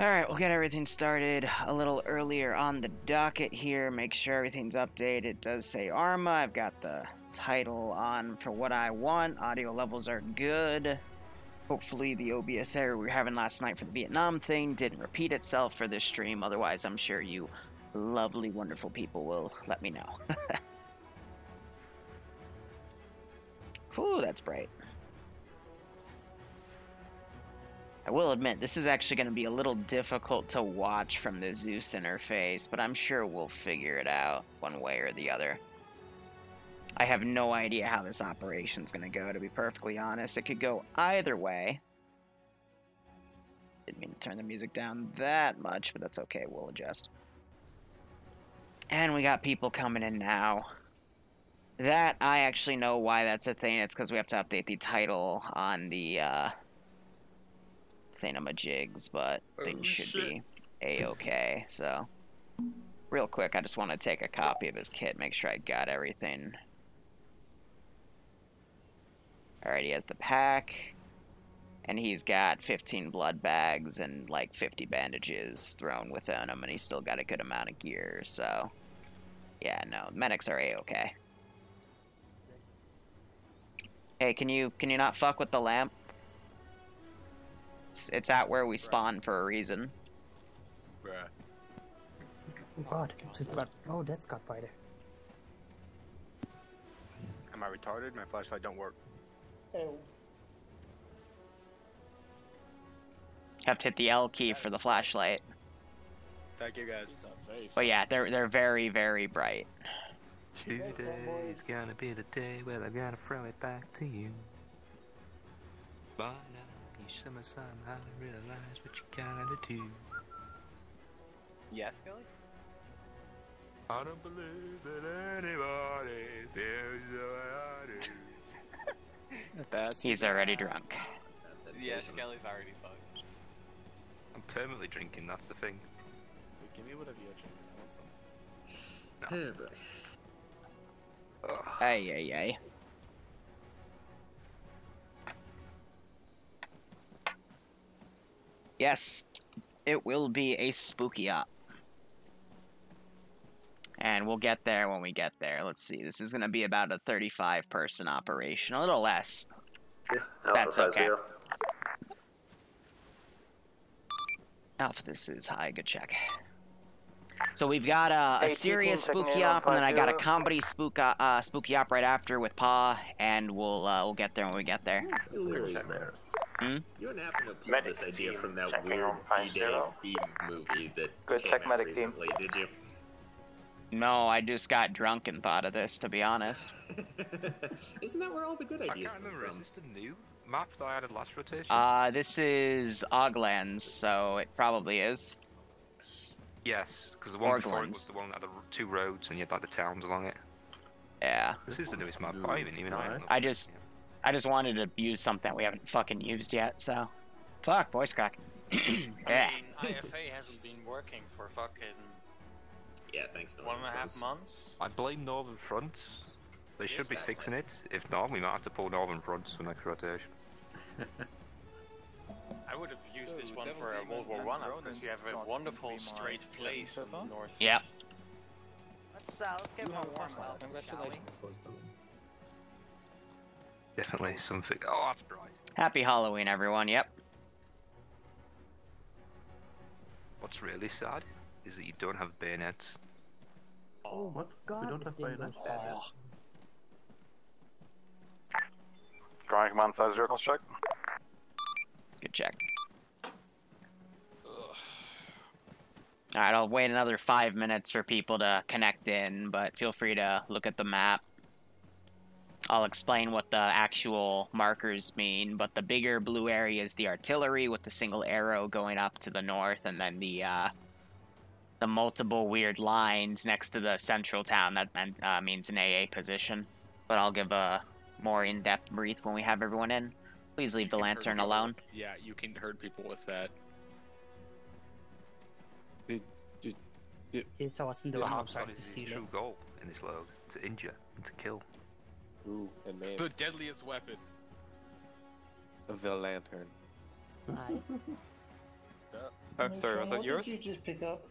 Alright, we'll get everything started a little earlier on the docket here. Make sure everything's updated. It does say Arma. I've got the title on for what I want. Audio levels are good. Hopefully the OBS error we were having last night for the Vietnam thing didn't repeat itself for this stream. Otherwise, I'm sure you lovely, wonderful people will let me know. Ooh, that's bright. I will admit, this is actually going to be a little difficult to watch from the Zeus interface, but I'm sure we'll figure it out one way or the other. I have no idea how this operation's going to go, to be perfectly honest. It could go either way. Didn't mean to turn the music down that much, but that's okay, we'll adjust. And we got people coming in now. That, I actually know why that's a thing. It's because we have to update the title on the, thingamajigs, but things should be a-okay, so. Real quick, I just want to take a copy of his kit, make sure I got everything. Alright, he has the pack, and he's got 15 blood bags and like 50 bandages thrown within him, and he's still got a good amount of gear, so. Yeah, no, medics are a-okay. Hey, can you not fuck with the lamp? It's out where we spawn for a reason. Bruh. Oh god, oh that's got brighter. Am I retarded? My flashlight don't work. Have to hit the L key for the flashlight. Thank you guys. But yeah, they're very, very bright. Today's gonna be the day where I gotta throw it back to you. By now, you somehow realize what you gotta do. Yes, Kelly? I don't believe that anybody feels the way I do. He's already drunk. Yes, Kelly's already fucked. I'm permanently drinking, that's the thing. Give me whatever you're drinking. No. Ay, ay, ay. Yes, it will be a spooky op. And we'll get there when we get there. Let's see, this is going to be about a 35-person operation. A little less. That's okay. Alpha, this is high. Good check. So we've got a serious spooky op, and then I got a comedy spooky op right after with Pa, and we'll get there when we get there. Hmm? You and happen to pull this idea from that weird D-Day B movie that came out recently, did you? No, I just got drunk and thought of this, to be honest. Isn't that where all the good ideas I can't come remember, from? is this the new map that I added last rotation? This is Oglands, so it probably is. Yes, because the one before it Orglands. was the one that had the two roads and you had like the towns along it. Yeah. This is the newest map, I even I just wanted to use something we haven't fucking used yet, so. Fuck, voice crack. Yeah. I mean, IFA hasn't been working for fucking Yeah, thanks. 1.5 months. I blame Northern Front. They should be fixing it. If not, we might have to pull Northern Fronts for next rotation. I would have used this one for a World War I because you have a wonderful straight place in the north. Yep. Let's get one more well. Congratulations. Definitely something. Oh, that's bright. Happy Halloween, everyone. Yep. What's really sad is that you don't have bayonets. Oh, what? We don't have bayonets? Drawing command size vehicles check. Good check. Alright, I'll wait another 5 minutes for people to connect in, but feel free to look at the map. I'll explain what the actual markers mean, but the bigger blue area is the artillery with the single arrow going up to the north, and then the multiple weird lines next to the central town, that means an AA position. But I'll give a more in-depth brief when we have everyone in. Please leave the lantern alone. Yeah, you can hurt people with that. It's awesome The doing harm it. side is the true goal in this load, to injure and to kill. Ooh, and man, The deadliest weapon. the lantern. Sorry, was that yours? Did you just pick up?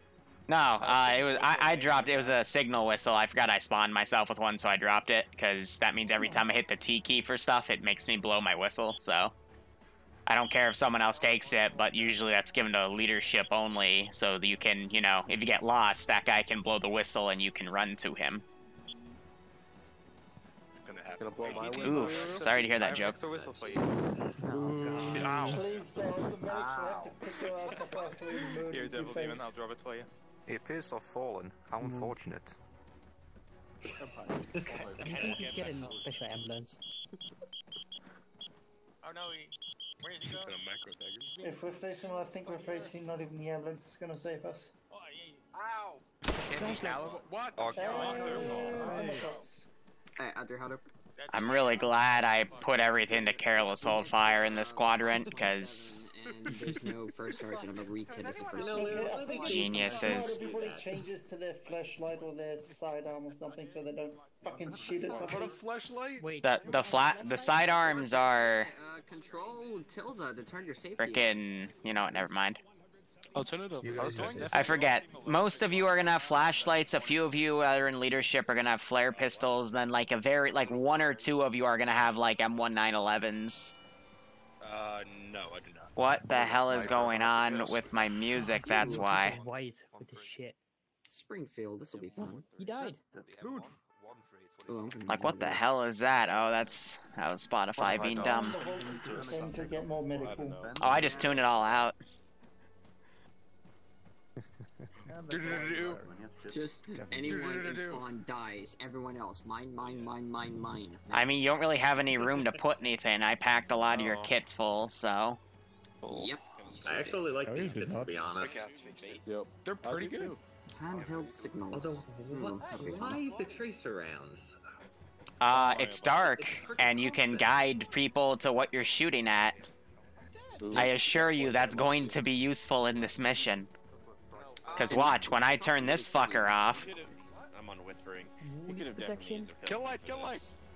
No, it was I dropped. It was a signal whistle. I forgot I spawned myself with one, so I dropped it because that means every time I hit the T key for stuff, it makes me blow my whistle. So I don't care if someone else takes it, but usually that's given to leadership only, so that you can, you know, if you get lost, that guy can blow the whistle and you can run to him. It's gonna happen. Oof, sorry to hear that joke. Whistle for you. Oh, Ow. Please don't. The medics will have to pick your ass up after we move. Here, Devil Demon, I'll drop it for you. It appears to have fallen. How unfortunate. Do you think we get a special ambulance? Oh no, where is he going? If we're facing what I think we're facing, not even the ambulance is gonna save us. Oh, yeah. Ow! What? Hey, Andrew, how to... I'm really glad I put everything to careless hold fire in this quadrant, because And there's no first sergeant. I'm a re-kid as a first Okay, sergeant. I think Geniuses. everybody changes to their flashlight or their sidearm or something so they don't fucking shoot us. What a flashlight? Wait. The sidearms are Control tilde to turn your safety. frickin', you know what, never mind. Alternative. I forget. Most of you are gonna have flashlights. A few of you that are in leadership are gonna have flare pistols. Then like one or two of you are gonna have like M1911s. No, I do not. What the hell is going on with my music? That's why. White with this shit. Springfield, this will be fun. He died. Oh, Like, what the hell is that? Oh, that was Spotify being dumb. To get more medical. Oh, I just tuned it all out. Just anyone in spawn dies. Everyone else, mine. I mean, you don't really have any room to put anything. I packed a lot of your kits full, so. Yep. I actually like these kits, to be honest. Yep. They're pretty good. Handheld signals. Although, why the tracer rounds? It's dark, and you can guide people to what you're shooting at. I assure you that's going to be useful in this mission. Cause watch, when I turn this fucker off... I'm on whispering. You could have protection. Kill light!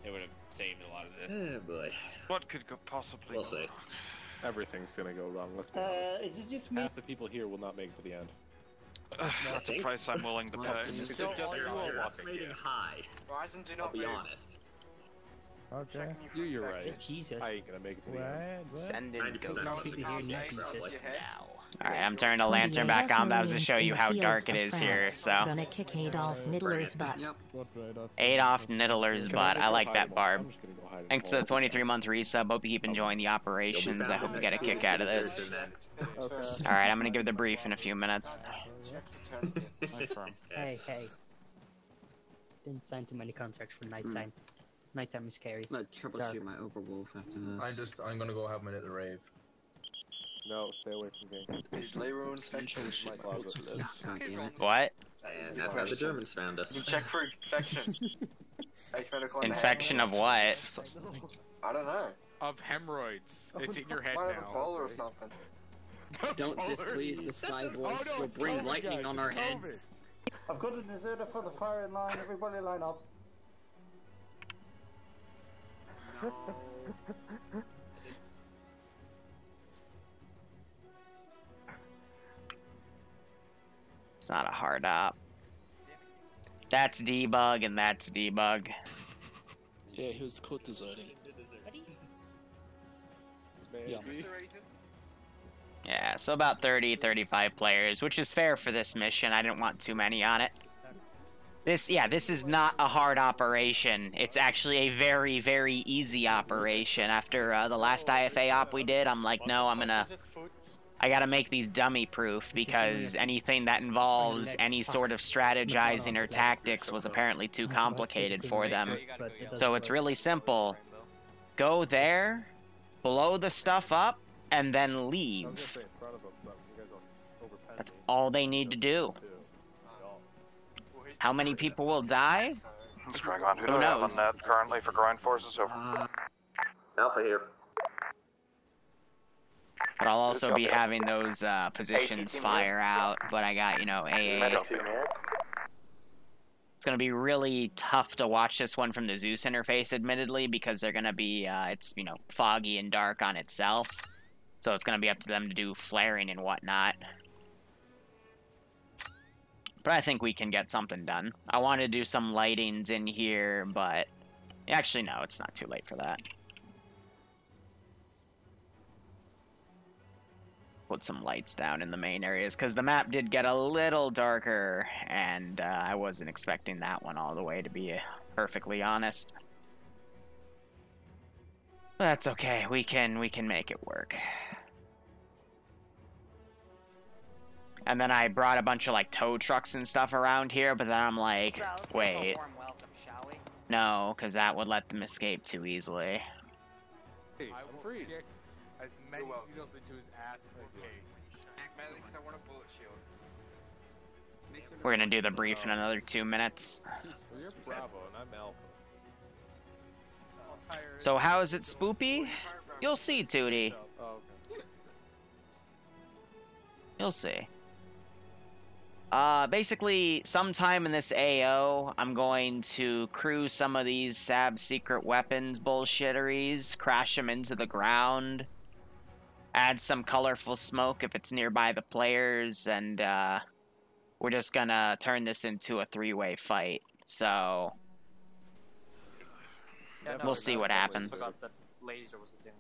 It would have saved a lot of this. Oh boy. What could possibly We'll see. Everything's gonna go wrong, let's be honest. Is it just me? Half the people here will not make it to the end. That's a price I'm willing to pay. You're estimating high. Ryzen, do I'll not be move. honest. Okay. You're right. Jesus. I ain't gonna make it to the end. Send in 90% go. of the probably. Alright, I'm turning the lantern back on, but that was to show you how dark it is here, so. Gonna kick Adolf Niddler's butt. Yep. Adolf Niddler's butt. I like that barb. I'm just gonna go hide in Thanks to the 23-month resub. Hope you keep enjoying the operations. I hope you get a kick out of this. Alright, I'm gonna give the brief in a few minutes. Hey. Didn't sign too many contracts for nighttime. Nighttime is scary. I'm gonna troubleshoot my Overwolf after this. I'm gonna go have a minute to rave. No, stay away from game. Is Liru infection? God damn it. What? And that's how the Germans found us. You check for infection. Infection of what? I don't know. Of hemorrhoids. It's in your head Might have now. Ebola or something. Don't displease the Sky Wolf. You'll bring lightning on our heads. I've got a deserter for the firing line. Everybody line up. It's not a hard op. That's debug and that's debug. Yeah, he was caught deserting. Yeah. Yeah, so about 30, 35 players, which is fair for this mission. I didn't want too many on it. This is not a hard operation. It's actually a very, very easy operation. After the last IFA op we did, I'm like, no, I gotta make these dummy-proof, because anything that involves any sort of strategizing or tactics was apparently too complicated for them. So it's really simple. Go there, blow the stuff up, and then leave. That's all they need to do. How many people will die? Who knows? Currently for ground forces over. Alpha here. But I'll also be having those positions fire out, but I got, you know, AA. It's going to be really tough to watch this one from the Zeus interface, admittedly, because they're going to be, it's, you know, foggy and dark on itself. So it's going to be up to them to do flaring and whatnot. But I think we can get something done. I want to do some lightings in here, but... Actually, no, it's not too late for that. Put some lights down in the main areas, because the map did get a little darker, and I wasn't expecting that one all the way, to be perfectly honest. But that's okay. We can make it work. And then I brought a bunch of like tow trucks and stuff around here, but then I'm like, wait. No, because that would let them escape too easily. Hey, I'm free. As many needles into his ass as it takes. Medics, I want a bullet shield. We're gonna do the brief in another 2 minutes. Well, you're Bravo and I'm Alpha. So how is it spoopy? You'll see, Tootie. Oh, okay. You'll see. Basically, sometime in this AO, I'm going to cruise some of these SAB secret weapons bullshitteries, crash them into the ground, add some colorful smoke if it's nearby the players, and we're just gonna turn this into a 3-way fight. So we'll see what happens. I forgot that laser was the same.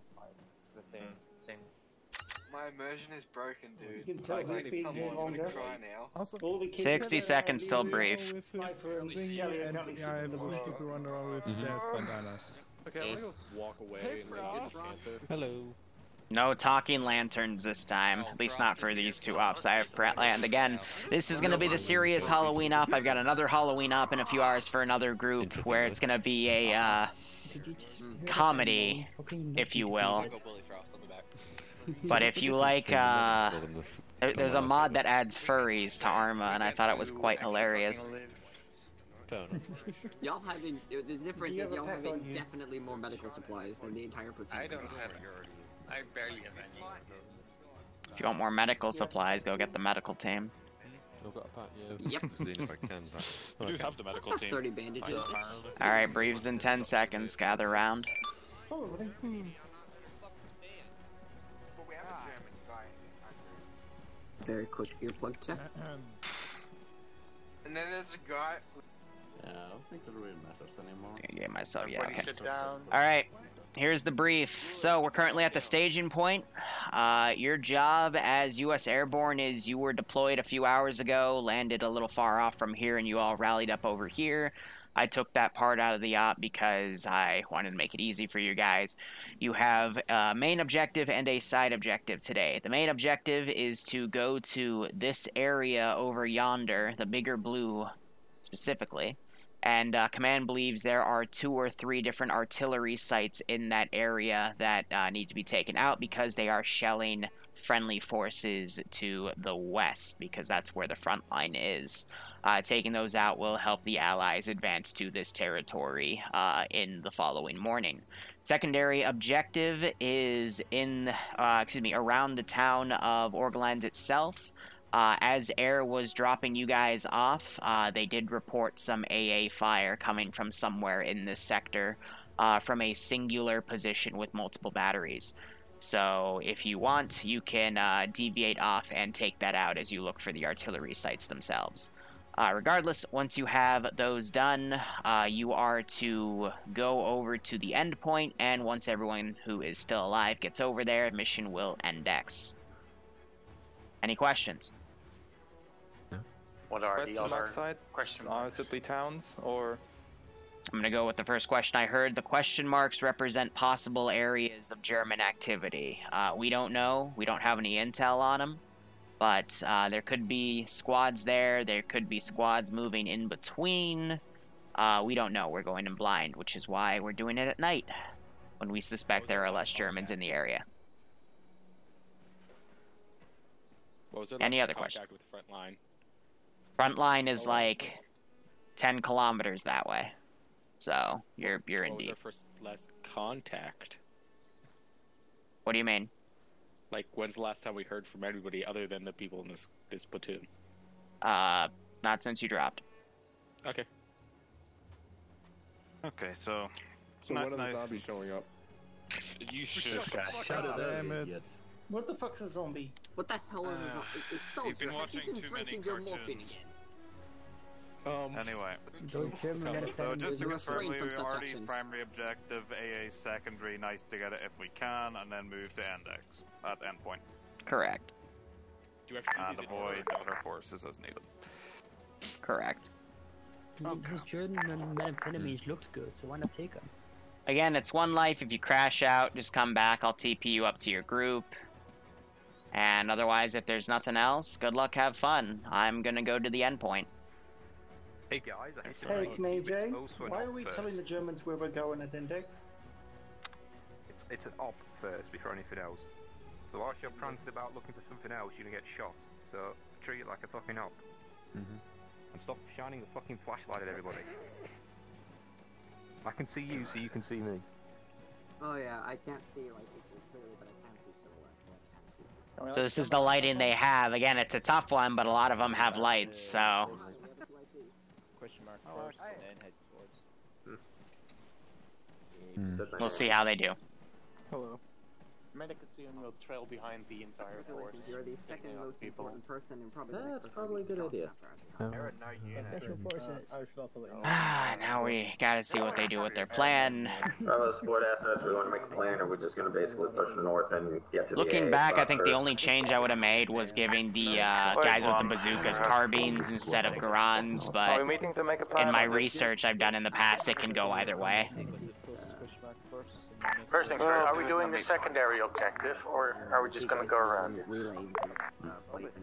My immersion is broken, dude. You can tell I who's been here longer. try now. Also, All the kids 60 that seconds till are brief. with Sniper and thingy, Skelly are and coming yeah, through the the ones wall. who run around with their bandanas. Okay, I'm gonna go walk away and like, get answered. Hello. No talking lanterns this time, at least not for these two ops. I have Pretland again. This is going to be the serious Halloween up. I've got another Halloween up in a few hours for another group where it's going to be a comedy, if you will. But if you like, there's a mod that adds furries to Arma, and I thought it was quite hilarious. Y'all having the difference is y'all having definitely more medical supplies than the entire platoon. I don't have I barely have any. If you want more medical supplies, go get the medical team. I've got a pack, Yep. if I can, but... You do have the medical team. 30 bandages. Alright, briefs in 10 seconds. Gather round. Probably. Very quick earplug check. And then there's a guy. Yeah, I don't think it really matters anymore. Get myself, yeah, Everybody okay. sit down. Alright, here's the brief. So, we're currently at the staging point. Your job as U.S. Airborne is you were deployed a few hours ago, landed a little far off from here, and you all rallied up over here. I took that part out of the op because I wanted to make it easy for you guys. You have a main objective and a side objective today. The main objective is to go to this area over yonder, the bigger blue specifically. And Command believes there are 2 or 3 different artillery sites in that area that need to be taken out because they are shelling friendly forces to the west, because that's where the front line is. Taking those out will help the Allies advance to this territory in the following morning. Secondary objective is in, around the town of Orgelands itself. As air was dropping you guys off, they did report some AA fire coming from somewhere in this sector from a singular position with multiple batteries. So if you want, you can deviate off and take that out as you look for the artillery sites themselves. Regardless, once you have those done, you are to go over to the end point, and once everyone who is still alive gets over there, mission will index. Any questions? What are the other question marks? Simply towns, or? I'm going to go with the first question I heard. The question marks represent possible areas of German activity. We don't know. We don't have any intel on them. But there could be squads there. There could be squads moving in between. We don't know. We're going in blind, which is why we're doing it at night, when we suspect there are less Germans in the area. What was Any other question? With the front line? Front line is like 10 kilometers that way. So you're in What was deep. our first last contact? What do you mean? Like, when's the last time we heard from anybody other than the people in this platoon? Not since you dropped. Okay. Okay, so when are the zombies showing up? you should. Damn it. What the fuck's a zombie? What the hell is a zombie? It's soldier. You've been watching Have you been too many drinking your morphine cartoons. again? Anyway, So just to You confirm, refrain from we such RD's actions. primary objective, AA secondary, nice to get it if we can, and then move to index at endpoint. Correct. And avoid other forces as needed. Correct. Those German methamphetamines looked good, so why not take them? Again, it's one life. If you crash out, just come back. I'll TP you up to your group. And otherwise, if there's nothing else, good luck, have fun. I'm gonna go to the endpoint. Hey guys, I hate to Hey, break it to you, Majay, it's also why an are we op telling the first. Germans where we're going at Index? It's an op first before anything else. So whilst you're prancing about looking for something else, you're gonna get shot. So treat it like a fucking op. And stop shining the fucking flashlight at everybody. I can see you, so you can see me. Oh yeah, I can't see like clearly, but I can see silhouette. So this is the lighting they have. Again, it's a tough one, but a lot of them have lights, so... Question mark first, and then head towards. We'll see how they do. Hello. Medical team will trail behind the entire force. You're the second most important person and probably That's probably a good idea. Special forces. Now we gotta see what they do with their plan. Bravo Sport asked us, we want to make a plan, or we're just going to basically push north and get to the Looking AA back, I spot think the first. only change I would have made was giving the guys with the bazookas carbines instead of Garans, but meeting to make a plan in my on this? research I've done in the past, it can go either way. First things first, are we doing the secondary objective, or are we just gonna go around?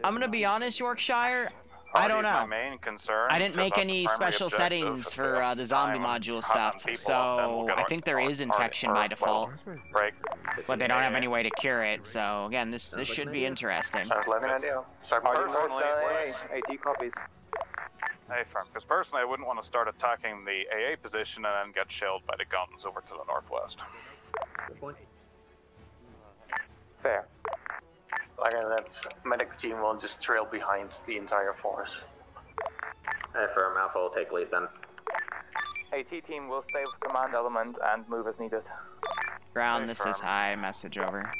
I'm gonna be honest, Yorkshire, I don't know. My main concern. I didn't make about any the primary special objective settings is for to the zombie time module hunt stuff, people, then so we'll get I our- think there is our- infection our- by default, Right. but they don't have any way to cure it, so again, this should be interesting. Sounds like an idea. So personally, AT copies. hey, firm, because personally I wouldn't want to start attacking the AA position and then get shelled by the guns over to the northwest. Good point. Fair. Like that medic team will just trail behind the entire force. Firm Alpha will take lead then. AT team will stay with command element and move as needed. Ground, this is high, message over.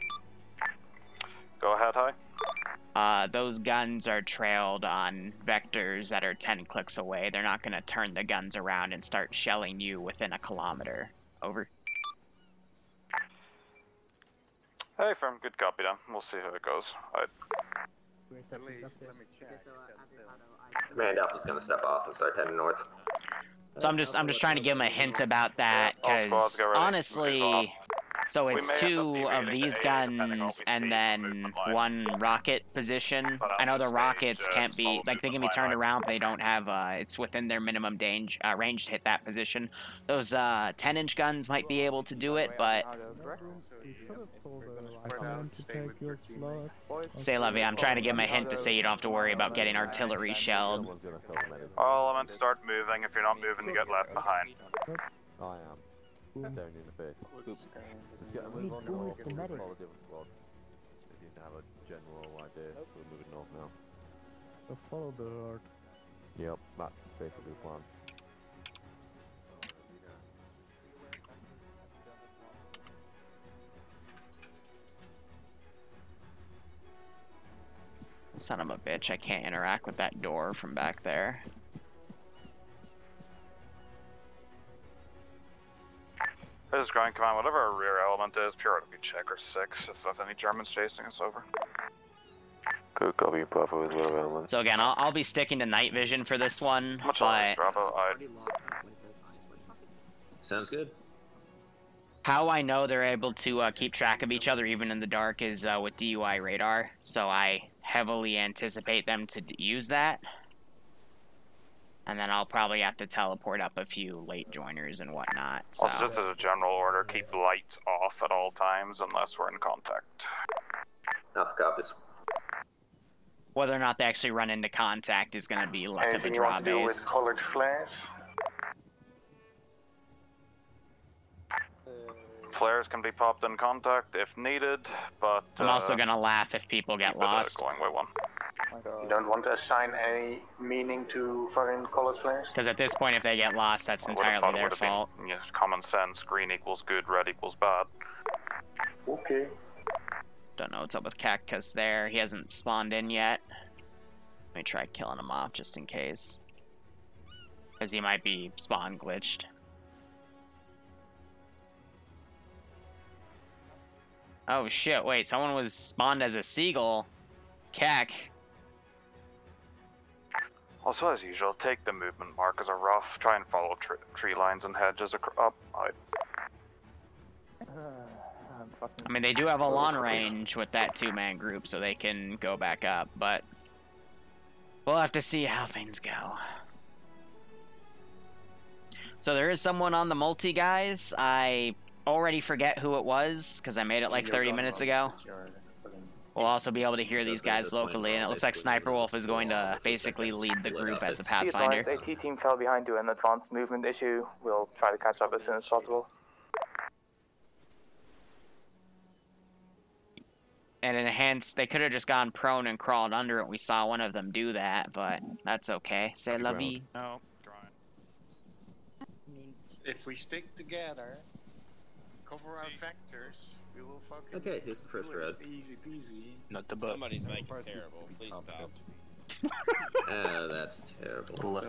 Go ahead, High. Those guns are trailed on vectors that are 10 clicks away. They're not gonna turn the guns around and start shelling you within a kilometer. Over. Hey, firm, good copy then. We'll see how it goes. Command Alpha's going to step off and start heading north. So I'm just trying to give him a hint about that, because honestly, so it's two of these guns and then one rocket position. I know the rockets can't be, like, they can be turned around, but they don't have, it's within their minimum range to hit that position. Those 10-inch guns might be able to do it, but... Say, Levy, I'm trying to give him a hint to say you don't have to worry about getting artillery shelled. All elements start moving. If you're not moving, you get left behind. I am. Staring in the face. Oops. Let's get a move on north. Follow different squad. If you have a general idea, we're moving north now. Just follow the road. Yep, that's basically the plan. Son of a bitch, I can't interact with that door from back there. This is ground command. Whatever our rear element is, periodically check or 6 if any Germans chasing us over. Good copy, Bravo is rear element. So again, I'll be sticking to night vision for this one, Much but less, Bravo. Sounds good. how I know they're able to keep track of each other even in the dark is with DUI radar, so I heavily anticipate them to use that. And then I'll probably have to teleport up a few late joiners and whatnot. So. Also, just as a general order, keep lights off at all times unless we're in contact. Alpha copies. Whether or not they actually run into contact is going to be luck of the draw base. Colored flares? Flares can be popped in contact if needed, but... I'm also going to laugh if people get lost. Going way one. You don't want to assign any meaning to foreign colored flares? Because at this point, if they get lost, that's entirely their fault. Yes, common sense. Green equals good, red equals bad. Okay. Don't know what's up with Cactus there. He hasn't spawned in yet. Let me try killing him off just in case. Because he might be spawn glitched. Oh shit, wait, someone was spawned as a seagull. Cac. Also, as usual, take the movement mark as a rough. Try and follow tree lines and hedges up. I mean, they do have a long range with that two-man group, so they can go back up, but we'll have to see how things go. So there is someone on the multi, guys. I already forget who it was, because I made it like 30 minutes ago. We'll also be able to hear these guys locally, and it looks like Sniper Wolf is going to basically lead the group as a Pathfinder. AT team fell behind due to an advanced movement issue. We'll try to catch up as soon as possible. And enhanced, they could have just gone prone and crawled under it. We saw one of them do that, but that's okay. C'est la vie. No. If we stick together, cover our vectors, we will fucking. Okay, here's the first red. Easy peasy. Not the butt. Somebody's making it terrible. Please stop. That's terrible.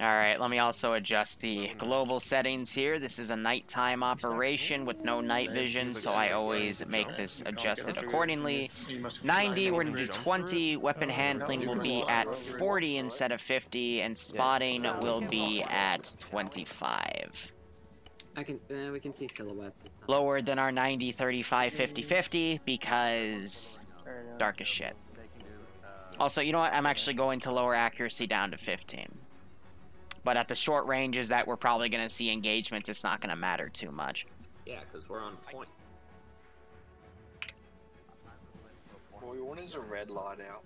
Alright, let me also adjust the global settings here. This is a nighttime operation with no night vision, so I always make this adjusted accordingly. 90, we're going to do 20. Weapon handling will be at 40 instead of 50, and spotting will be at 25. We can see silhouettes. Lower than our 90, 35, 50, 50, because dark as shit. Also, you know what? I'm actually going to lower accuracy down to 15. But at the short ranges that we're probably going to see engagements, it's not going to matter too much. Yeah, because we're on point. Boy, one is a red light out.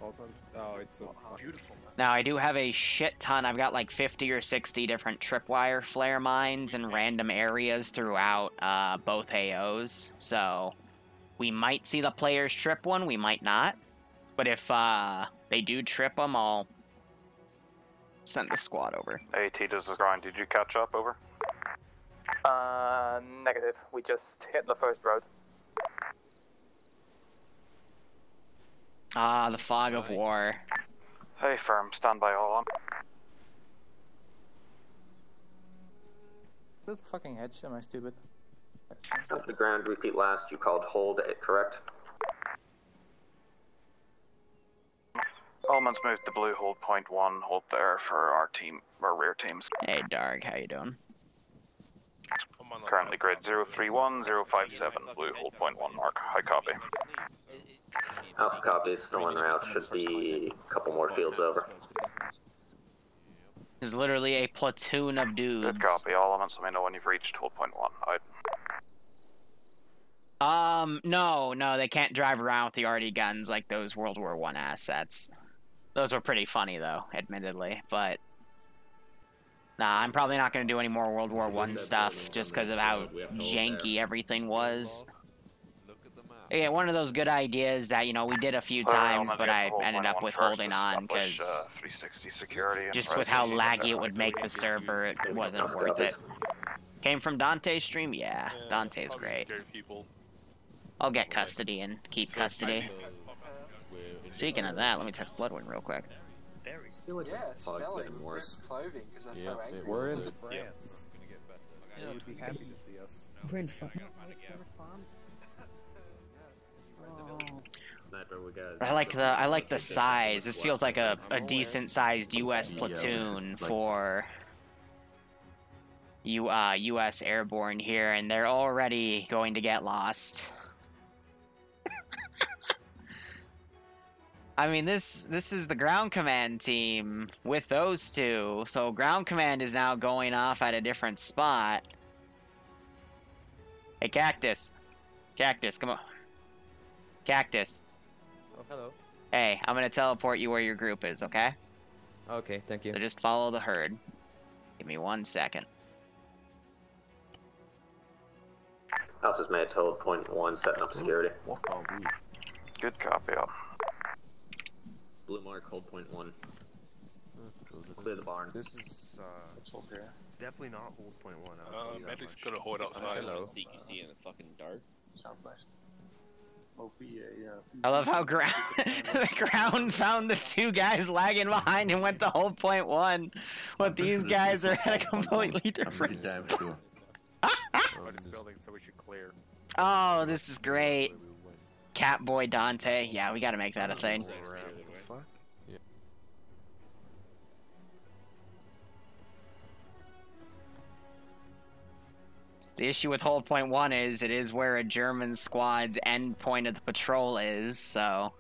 Also, oh, it's a beautiful. Now, I do have a shit ton. I've got like 50 or 60 different tripwire flare mines in random areas throughout both AOs. So we might see the players trip one, we might not. But if they do trip them, I'll send the squad over. AT, this is Grind. Did you catch up? Over. Negative. We just hit the first road. Ah, the fog of war. Hey, firm. Stand by all on. This fucking hedge. Am I stupid? Up the ground. Repeat last. You called hold. Correct. Elements move to blue, hold point 1, hold there for our team, our rear teams. Hey, Darg, how you doing? Currently grade 031, 057, blue, hold point 1 mark. High copy. Alpha copy, still en route, should be a couple more fields over. This is literally a platoon of dudes. Good copy, all elements, let me know when you've reached hold point 1. No, they can't drive around with the RD guns like those World War I assets. Those were pretty funny, though, admittedly, but nah, I'm probably not going to do any more World War I stuff just because of how janky everything was. Yeah, one of those good ideas that, you know, we did a few times, but I ended up withholding on because just with how laggy it would make the server, it wasn't worth it. Came from Dante's stream? Yeah, Dante's great. I'll get custody and keep custody. Speaking of that, let me text Bloodwind real quick. Very Yeah, spelling worse clothing because they're so angry. We're in France. Yeah, you'd be happy to see us. We're in France. I like the size. This feels like a decent sized US platoon for US airborne here, and they're already going to get lost. I mean, this is the ground command team with those two, so ground command is now going off at a different spot. Hey, Cactus. Cactus, come on. Cactus. Oh, hello. Hey, I'm gonna teleport you where your group is, okay? Okay, thank you. So just follow the herd. Give me 1 second. Alpha's made hold point 1, setting up security. Good copy, up. Blue mark, hold point 1. Clear the barn. This is, definitely not hold point 1. Medic's gonna hold outside. Hello. CQC in the fucking dark. southwest. Oh, PA, yeah. I love how the ground found the two guys lagging behind and went to hold point one. But these guys are at a completely different spot. This building, so we should clear. Oh, this is great. Catboy Dante. Yeah, we gotta make that a thing. The issue with hold point one is it is where a German squad's end point of the patrol is, so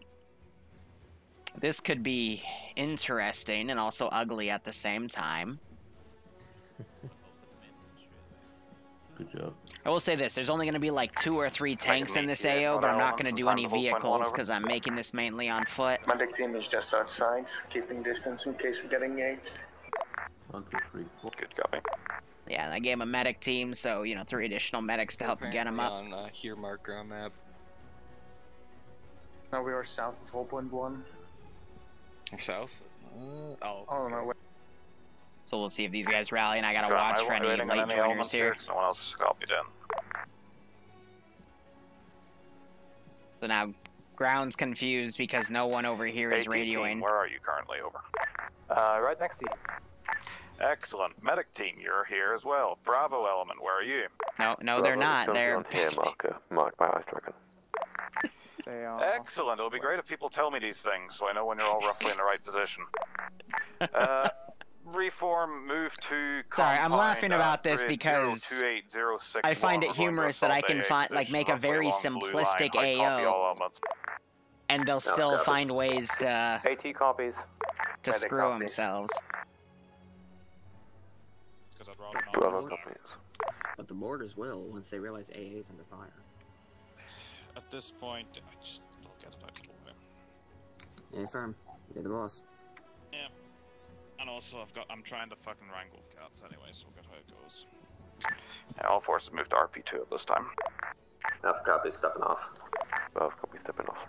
this could be interesting and also ugly at the same time. Good job. I will say this, there's only going to be like 2 or 3 tanks in this AO, but I'm not going to do any vehicles because I'm making this mainly on foot. Medic team is just outside, keeping distance in case we get engaged. 1, 2, 3, 4. Good copy. Yeah, and I gave him a medic team, so, you know, 3 additional medics to help get him up. On here marker on map. Now we are south of 4.1. South? Oh no, wait. So we'll see if these guys rally, and I gotta watch for any late joiners here. No one else has copied in. So now, ground's confused because no one over here is radioing. Where are you currently? Over. Right next to you. Excellent. Medic team, you're here as well. Bravo element, where are you? No, they're not. They're... Here, marker. Mark by ice dragon. They are... Excellent. It'll be great if people tell me these things, so I know when you're all roughly in the right position. Reform, move to... Sorry, I'm laughing about this because I find it humorous that I can find, like, make a very simplistic AO, and they'll still find ways to... AT copies. To screw themselves. Bravo copies. But the mortars will once they realize AA is under fire. At this point, I just don't get it out of the way. Yeah, firm. You're the boss. Yeah. And also, I'm trying to fucking wrangle cats anyway, so we'll get how it goes. Yeah, all forces move to RP2 at this time. Alpha copy, stepping off. Bravo copy, stepping off.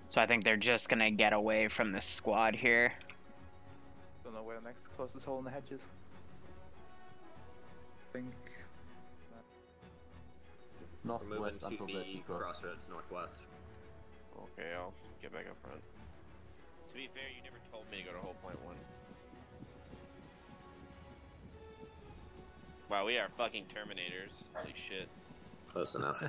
So I think they're just gonna get away from this squad here. Don't know where the next closest hole in the hedge is. Think... Northwest We're moving to the cross. crossroads northwest. Okay, I'll get back up front. To be fair, you never told me to go to hold point one. Wow, we are fucking Terminators. Holy shit. Close enough.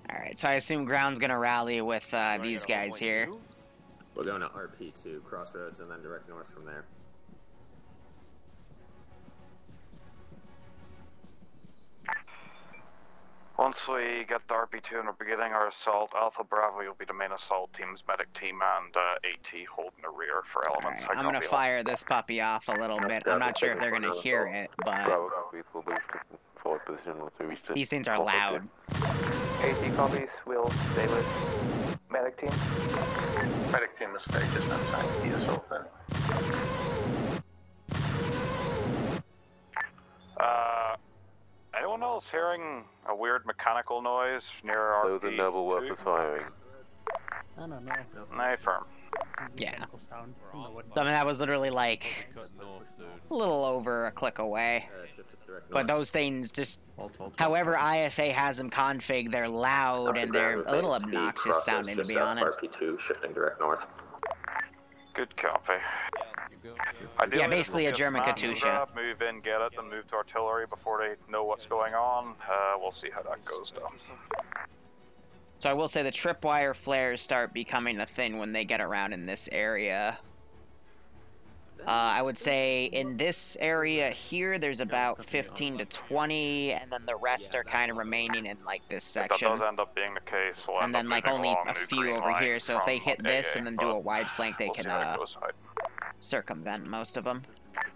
Alright, so I assume ground's gonna rally with these guys here. We're going to RP2 crossroads and then direct north from there. Once we get to RP2 and we're beginning our assault, Alpha Bravo will be the main assault team's medic team and AT holding the rear for elements. Right, I'm gonna fire this puppy off a little bit. I'm not sure if they're gonna hear it, but Bravo copies will move to forward position once we reach the... these things are loud. AT copies, we'll stay with medic team. Medic team will stay just outside the assault then. Anyone else hearing a weird mechanical noise near RP2? Those are noble weapons firing. I don't know. Nay, firm. Yeah. I mean, that was literally like a little over a click away. But those things just, however IFA has them config, they're loud and they're a little obnoxious sounding, to be honest. RP2 shifting direct north. Good copy. Yeah, basically a German Katusha. Move in, get it, then move to artillery before they know what's going on. We'll see how that goes, though. So I will say the tripwire flares start becoming a thing when they get around in this area. I would say in this area here, there's about 15 to 20, and then the rest are kind of remaining in like this section. If that does end up being the case, we'll and then like only a few over here, so if they hit this and then do a wide flank, they can circumvent most of them.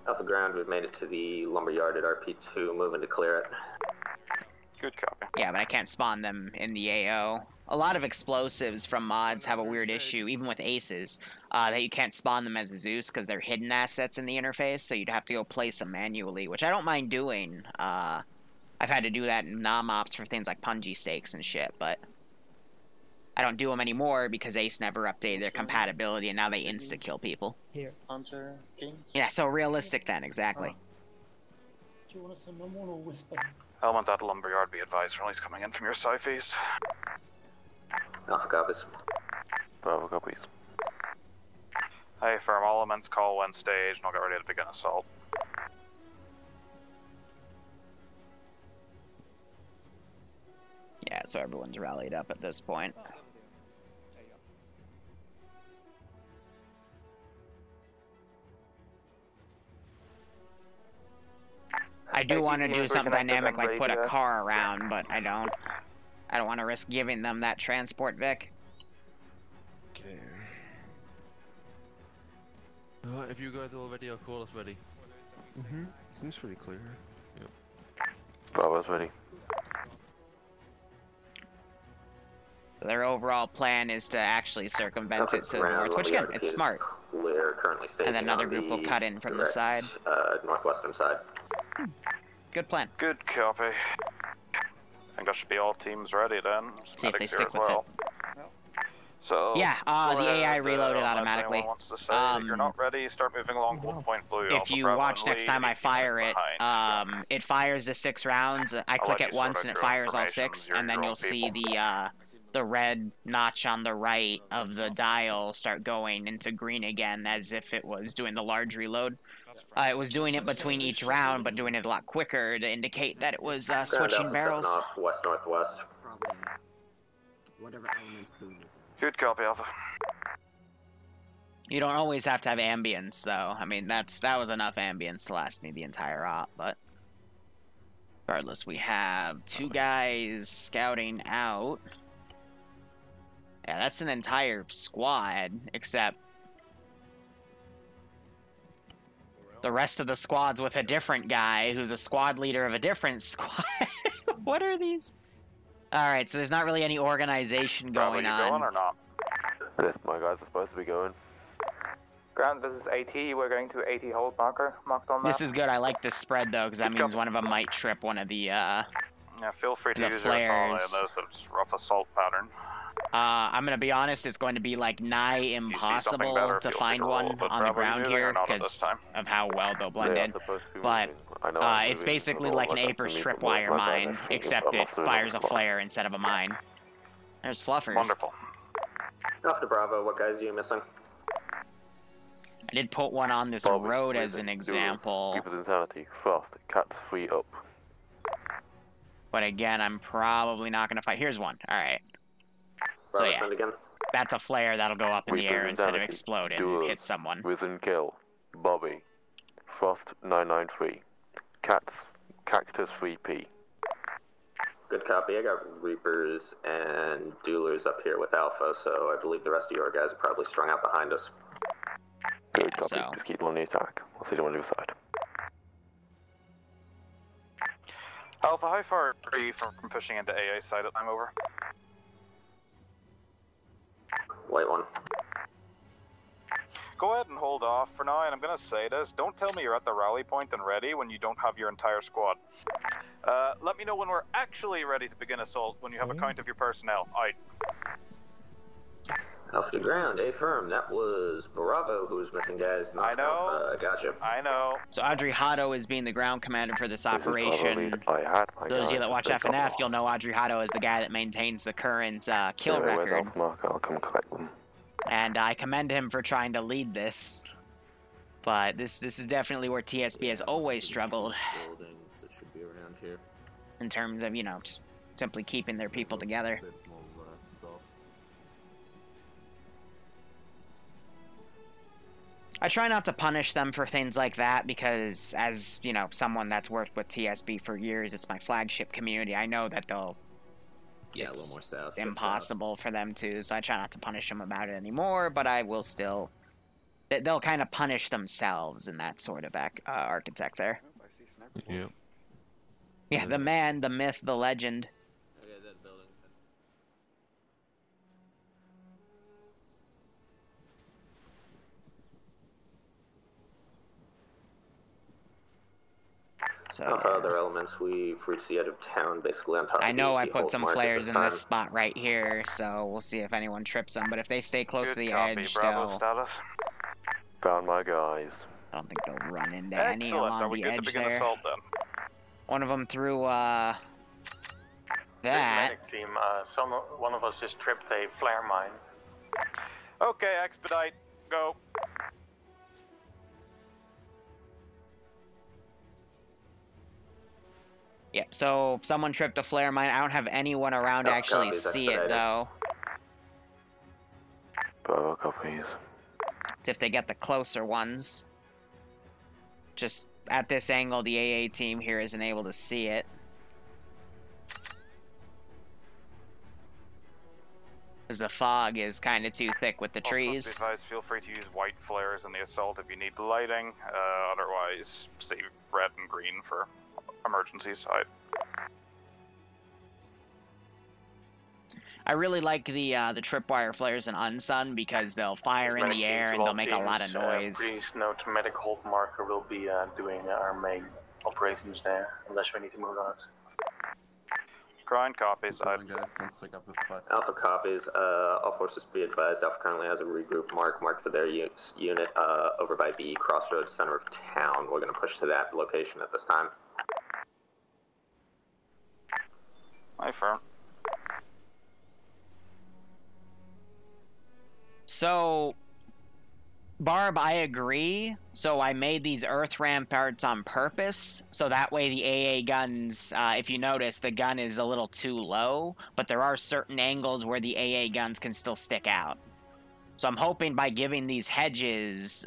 Alpha ground, we've made it to the lumberyard at RP2, moving to clear it. Good copy. Yeah, but I can't spawn them in the AO. A lot of explosives from mods have a weird issue, even with aces, that you can't spawn them as a Zeus because they're hidden assets in the interface, so you'd have to go place them manually, which I don't mind doing. I've had to do that in nom-ops for things like Punji stakes and shit, but I don't do them anymore because Ace never updated their compatibility, and now they insta-kill people. Here. Hunter, Kings? Yeah, so realistic then, exactly. you want to send normal or whisper? Element at Lumberyard, be advised, rallies coming in from your southeast. Alpha copies. Bravo copies. Hey, firm, all elements call when staged, and I'll get ready to begin assault. Yeah, so everyone's rallied up at this point. I do want to do something dynamic, like put a car around, but I don't. I don't want to risk giving them that transport, Vic. Okay. Alright, if you guys are all ready, I'll call us ready. Seems pretty clear. Yep. Bravo's ready. Their overall plan is to actually circumvent it to the north, which again, it's smart. We're currently And then another group will cut in from the side. Northwestern side. Good plan. Good copy. I think that should be all teams ready then. See if they Medics stick here with as well. So Yeah, the AI reloaded automatically. Wants to say, if you're not ready, start moving along Hold Point Blue. If you watch next time I fire it, it fires the 6 rounds. I click it once and it fires all 6, and then you'll see the red notch on the right of the dial start going into green again, as if it was doing the large reload. It was doing it between each round, but doing it a lot quicker to indicate that it was switching barrels. West northwest. Whatever elements boom is. Good copy, Alpha. You don't always have to have ambience, though. I mean, that was enough ambience to last me the entire op, but regardless, we have 2 guys scouting out. Yeah, that's an entire squad, except the rest of the squad's with a different guy who's a squad leader of a different squad. What are these? Alright, so there's not really any organization going Bravo, on. you going or not? Yes, my guys are supposed to be going. Ground, this is AT. We're going to AT hold marker marked on map. This is good. I like this spread, though, because that means one of them might trip one of the, Yeah, feel free to use your flares. this rough assault pattern. I'm gonna be honest, it's going to be like nigh impossible to find one on the ground here because of how well they'll blend in. But it's basically like an Aper's tripwire mine, except it fires a flare instead of a mine. There's fluffers. Wonderful. After Bravo, what guys are you missing? I did put one on this road as an example. People's insanity. Frost. Cats free up. But again, I'm probably not gonna fight. Here's one. Alright. So yeah, that's a flare that'll go up in the air instead of explode and hit someone. Risen kill. Bobby. Frost 993. Cats. Cactus 3P. Good copy. I got Reapers and Duelers up here with Alpha, so I believe the rest of your guys are probably strung out behind us. Good copy. So just keep on the attack. We'll see you on the other side. Alpha, how far are you from pushing into AA side at time over? White one. Go ahead and hold off for now, and I'm going to say this. Don't tell me you're at the rally point and ready when you don't have your entire squad. Let me know when we're actually ready to begin assault, when you have a count of your personnel. Aight. Alpha to ground, A firm. That was Bravo who was missing, guys. I know. Gotcha. I know. So Audrey Hotto is being the ground commander for this operation. Those of you that watch FNF, you'll know Audrey Hotto is the guy that maintains the current kill record. I'll come collect them. And I commend him for trying to lead this. But this is definitely where TSB has always struggled. Buildings that should be around here. In terms of, you know, just simply keeping their people together. I try not to punish them for things like that because, as, you know, someone that's worked with TSB for years, it's my flagship community. I know that they'll... Yeah, a little more south. Impossible for them to, so I try not to punish them about it anymore, but I will still... They'll kind of punish themselves in that sort of architect there. Yeah. Yeah, the man, the myth, the legend. Okay, that building's... So, other elements, we've reached the edge of town, basically on top of I know the I put some flares in time. this spot right here, so we'll see if anyone trips them. But if they stay close to the copy, edge, Bravo they'll... status. Found my guys. I don't think they'll run into any Excellent. along Are we the good edge to begin there. assault then? One of them threw, that. Medic team, one of us just tripped a flare mine. Okay, expedite. Go. Yep, so someone tripped a flare mine. I don't have anyone around to actually see it, though. Copies. It's if they get the closer ones. Just at this angle, the AA team here isn't able to see it. Because the fog is kind of too thick with the trees. Also, be advised, feel free to use white flares in the assault if you need lighting. Otherwise, save red and green for emergency side. I really like the tripwire flares in Unsun because they'll fire in the air and they'll make a lot of noise. Please note, medic hold marker will be doing our main operations there, unless we need to move on. Grind copies. Alpha copies. All forces be advised. Alpha currently has a regroup mark marked for their unit over by B Crossroads, center of town. We're going to push to that location at this time. My firm. So, Barb, I agree. So I made these earth ramparts on purpose, so that way the AA guns, if you notice, the gun is a little too low, but there are certain angles where the AA guns can still stick out. So I'm hoping by giving these hedges,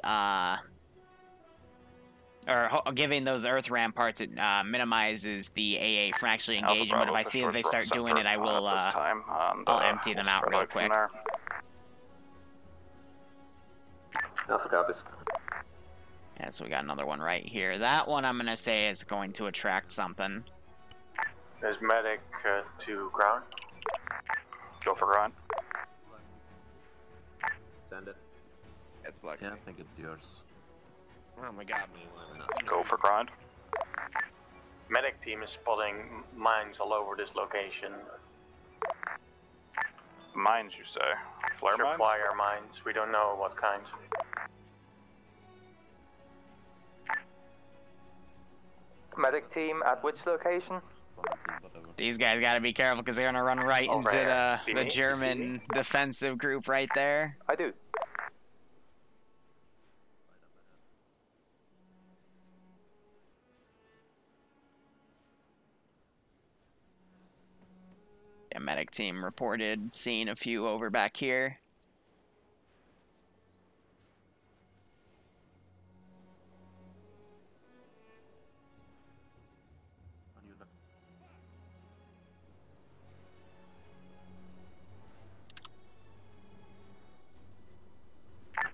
giving those earth ramparts, it minimizes the AA from actually engaging, but if I see that they start doing it, I will, I'll empty them out real quick. Alpha copies. Yeah, so we got another one right here. That one I'm going to say is going to attract something. There's medic to ground. Go for ground. Send it. It's Lexi. Yeah, I think it's yours. Oh my god, me. Go for ground. Medic team is spotting mines all over this location. Mines, you say? Flare mines? Tripwire mines. We don't know what kind. Medic team at which location? These guys got to be careful because they're going to run right into the German defensive group right there. I do. Yeah, medic team reported seeing a few over back here.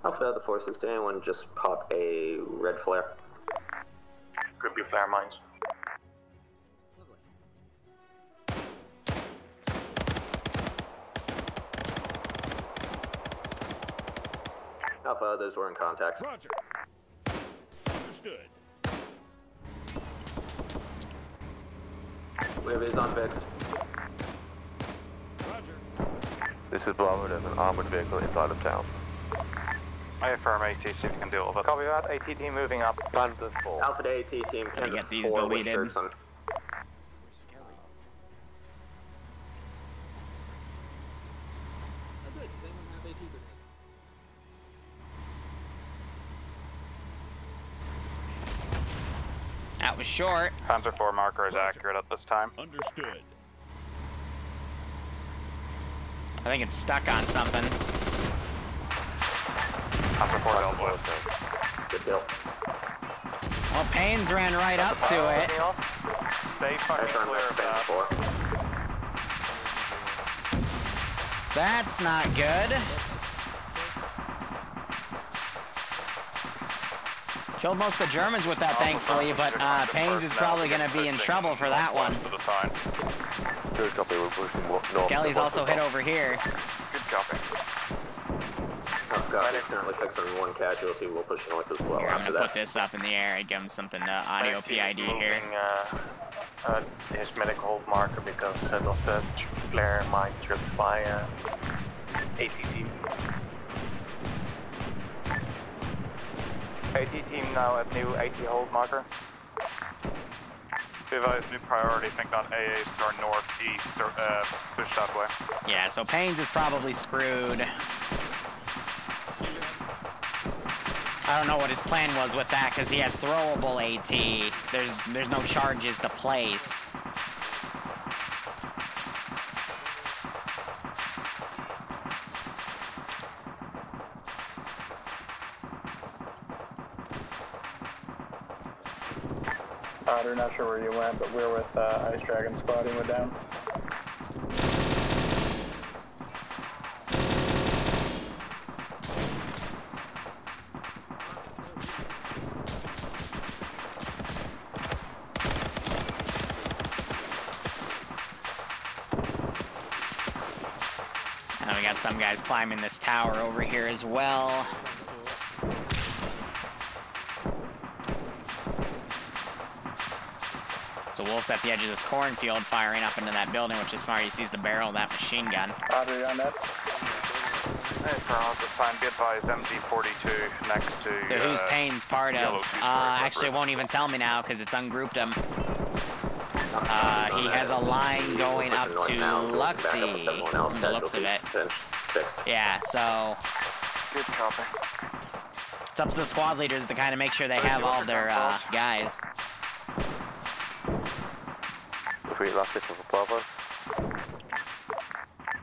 Alpha, the forces, did anyone just pop a red flare? Could be flare mines. Alpha, others were in contact. Roger. Understood. We have these on fix. Roger. This is Bravo, there's an armored vehicle inside of town. I affirm AT, see if you can deal with it. Copy that, AT team moving up. Panther 4. Alpha to AT team, Gonna get these 4 with deleted. shirts on. That was short. Panther 4 marker is accurate at this time. Understood. I think it's stuck on something. Panther 4 dealt with. Good deal. Well, Payne's ran right up to it. Stay fucking clear of that. That's not good. Killed most of the Germans with that, thankfully, but Payne's is probably going to be in trouble for that one. Good copy, we're pushing north. Skelly's also hit over here. Good copy. Oh god, it's currently fixing 1 casualty, we'll push north as well Here, I'm after going to that. put this up in the air and give him something to audio PID here. His medic hold marker because of the flare mine tripped by ATT. AT team now at new AT hold marker. Advise new priority, think on AA to our northeast, or push that way. Yeah, so Payne's is probably screwed. I don't know what his plan was with that, because he has throwable AT. There's no charges to place. We're not sure where you went, but we're with Ice Dragon squad. He went down. And we got some guys climbing this tower over here as well. So Wolf's at the edge of this cornfield firing up into that building, which is smart. He sees the barrel of that machine gun. Audrey on that. Hey, Colonel, at this time, be advised, MD42 next to... So who's Payne's part of? Actually, it won't even tell me now because it's ungrouped him. He has a line going up to Luxie, from the looks of it. Yeah, so... Good copy. It's up to the squad leaders to kind of make sure they have all their guys. We left this with a Bravo.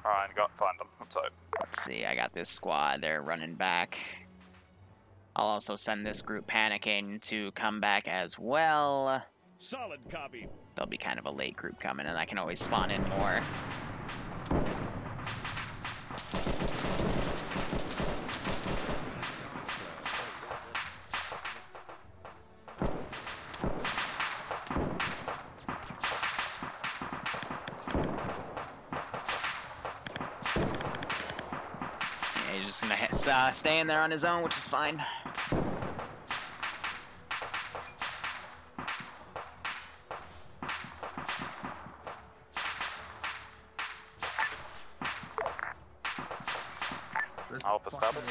Alright, find them outside. Let's see, I got this squad. They're running back. I'll also send this group panicking to come back as well. Solid copy. There'll be kind of a late group coming, and I can always spawn in more. He's just gonna stay in there on his own, which is fine. Alpha established.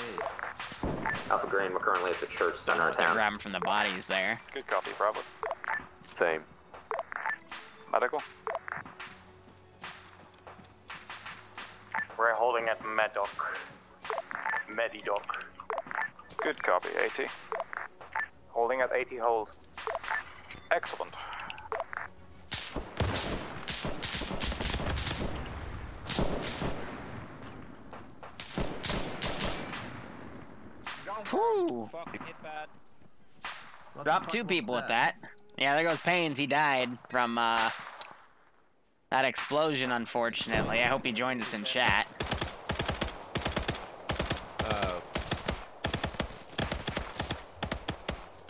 Alpha Green, we're currently at the church center of They're town. grabbing from the bodies there. Good copy, Bravo. Same. Medical. We're holding at Medoc. Medidoc. Good copy, AT. Holding at 80 hold. Excellent. Whew. Dropped 2 people with that. Yeah, there goes Paynes. He died from that explosion, unfortunately. I hope he joined us in chat.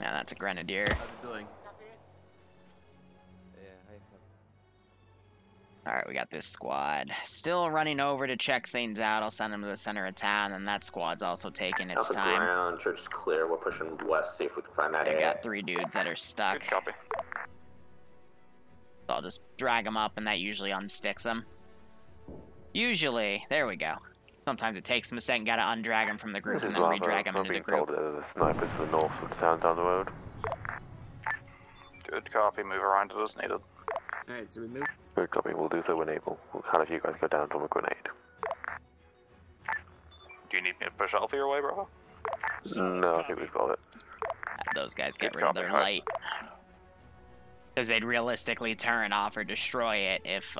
Yeah, that's a grenadier. How's it doing? Alright, we got this squad. Still running over to check things out. I'll send them to the center of town, and that squad's also taking its Alpha time. Ground, church is clear. We're pushing west, see if we can find that They AA. got 3 dudes that are stuck. Good copy. So I'll just drag them up, and that usually unsticks them. Usually. There we go. Sometimes it takes them a second, gotta undrag them from the group, and then re-drag them into the group. The snipers to the north of the town down the road. Good copy, move around it as needed. Alright, so we move. Good copy, we'll do so when able. We'll have you guys go down from a grenade. Do you need me to push Alpha your way, Bravo? No, I think we've got it. Have those guys get Good rid of copy, their right. light. Because they'd realistically turn off or destroy it if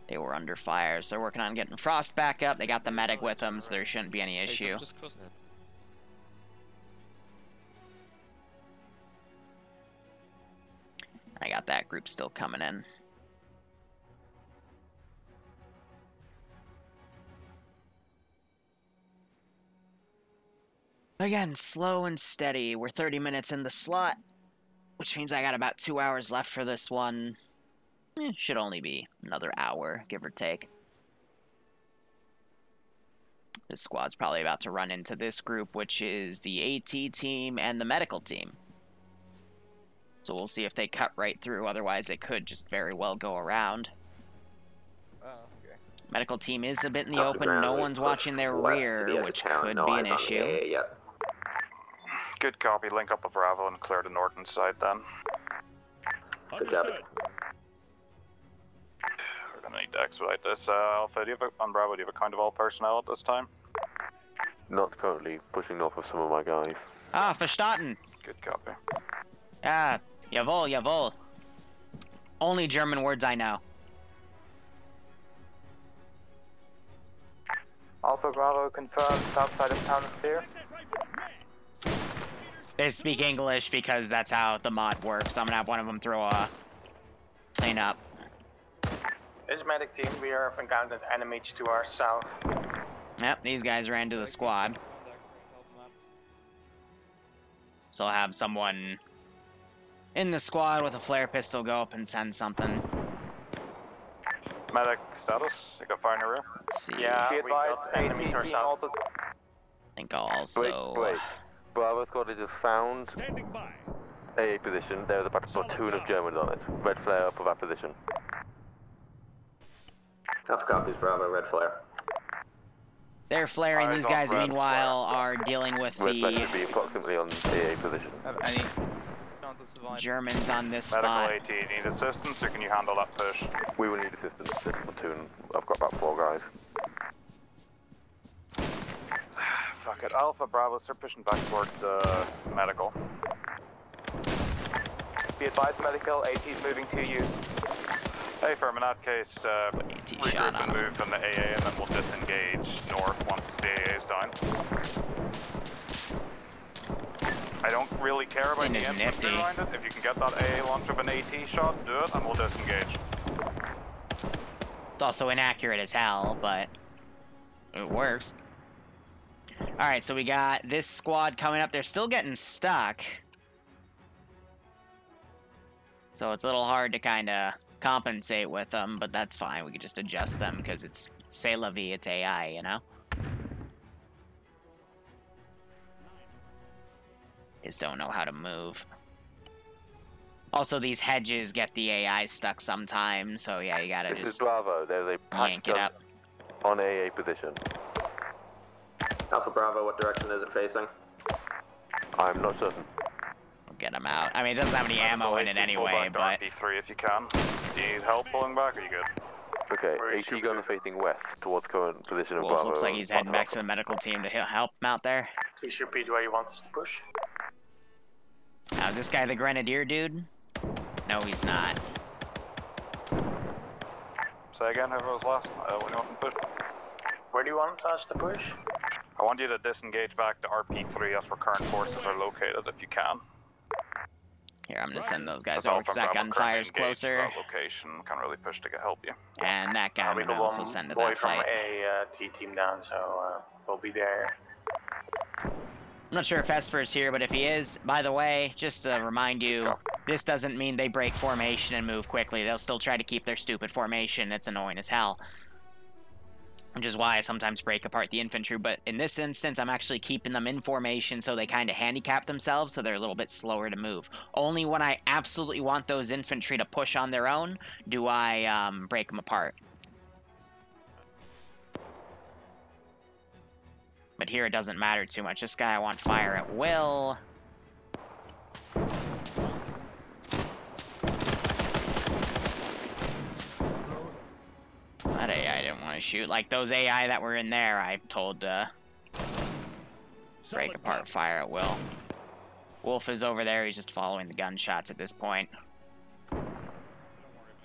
they were under fire. So they're working on getting Frost back up. They got the medic with them, so there shouldn't be any issue. I got that group still coming in. Again, slow and steady. We're 30 minutes in the slot, which means I got about 2 hours left for this one. Should only be another hour, give or take. This squad's probably about to run into this group, which is the AT team and the medical team. So we'll see if they cut right through, otherwise they could just very well go around. Okay. Medical team is a bit in the open, no one's watching their rear, which could be an issue. Good copy, link up with Bravo and clear the northern side then. Good job. We're gonna need to expedite this. Alpha, do you have on Bravo, do you have a count of all personnel at this time? Not currently, pushing north of some of my guys. Ah, verstanden. Good copy. Ah, jawohl, jawohl. Only German words I know. Alpha Bravo confirmed, south side of town is clear. They speak English because that's how the mod works. So I'm gonna have one of them throw a clean up. This is medic team, we have encountered enemies to our south. Yep, these guys ran to the squad. So I'll have someone in the squad with a flare pistol go up and send something. Medic status, you got fire in your rear? Let's see. Yeah, Be we got advised, enemies to our AT south. also. I think I'll also... Wait. Bravo squad has just found AA position. There is about a platoon of Germans on it. Red flare up of that position. Alpha copies, Bravo, red flare. They're flaring. Eyes These on guys, red meanwhile, are dealing with Red flare the should be approximately on AA position. Have any chance of surviving? Germans on this Medical spot. AT, need assistance or can you handle that push? We will need assistance. This platoon, I've got about 4 guys. Fuck it, Alpha Bravo, start pushing back towards medical. Be advised, medical, AT's moving to you. Hey, firm, in that case, AT shot regroup on and him. move from the AA and then we'll disengage north once the AA is down. I don't really care about thing the is infantry nifty. around it. If you can get that AA launch of an AT shot, do it and we'll disengage. It's also inaccurate as hell, but it works. Alright, so we got this squad coming up. They're still getting stuck. So it's a little hard to kind of compensate with them, but that's fine. We can just adjust them because it's c'est la vie, it's AI, you know? Just don't know how to move. Also, these hedges get the AI stuck sometimes, so yeah, you gotta This is just Bravo. There's a yank pack it up. on AA position. Alpha Bravo, what direction is it facing? I'm not certain. Get them out. I mean, it doesn't have any ammo in it anyway, but... RP3 if you can. Do you need help pulling back or are you good? Okay, AT gun facing west towards current position of Wolf Bravo. looks like he's heading back to the medical team to help him out there. Please repeat where you want us to push. Now, is this guy the Grenadier dude? No, he's not. Say again, whoever was last, when you want to push. Where do you want us to push? I want you to disengage back to RP3, that's where current forces are located if you can. Here, I'm gonna send those guys That's over all because from that Bravo, gunfire's currently engaged to closer. that location, can't really push to help you. And that guy I'm We gonna got also one send to boy that from fight. a T team down, so we'll be there. I'm not sure if Esper's here, but if he is, by the way, just to remind you, this doesn't mean they break formation and move quickly. They'll still try to keep their stupid formation. It's annoying as hell. Which is why I sometimes break apart the infantry, but in this instance, I'm actually keeping them in formation so they kind of handicap themselves, so they're a little bit slower to move. Only when I absolutely want those infantry to push on their own do I break them apart. But here it doesn't matter too much. This guy I want fire at will. That AI I didn't want to shoot. Like those AI that were in there, I told break apart fire at will. Wolf is over there. He's just following the gunshots at this point. Don't worry,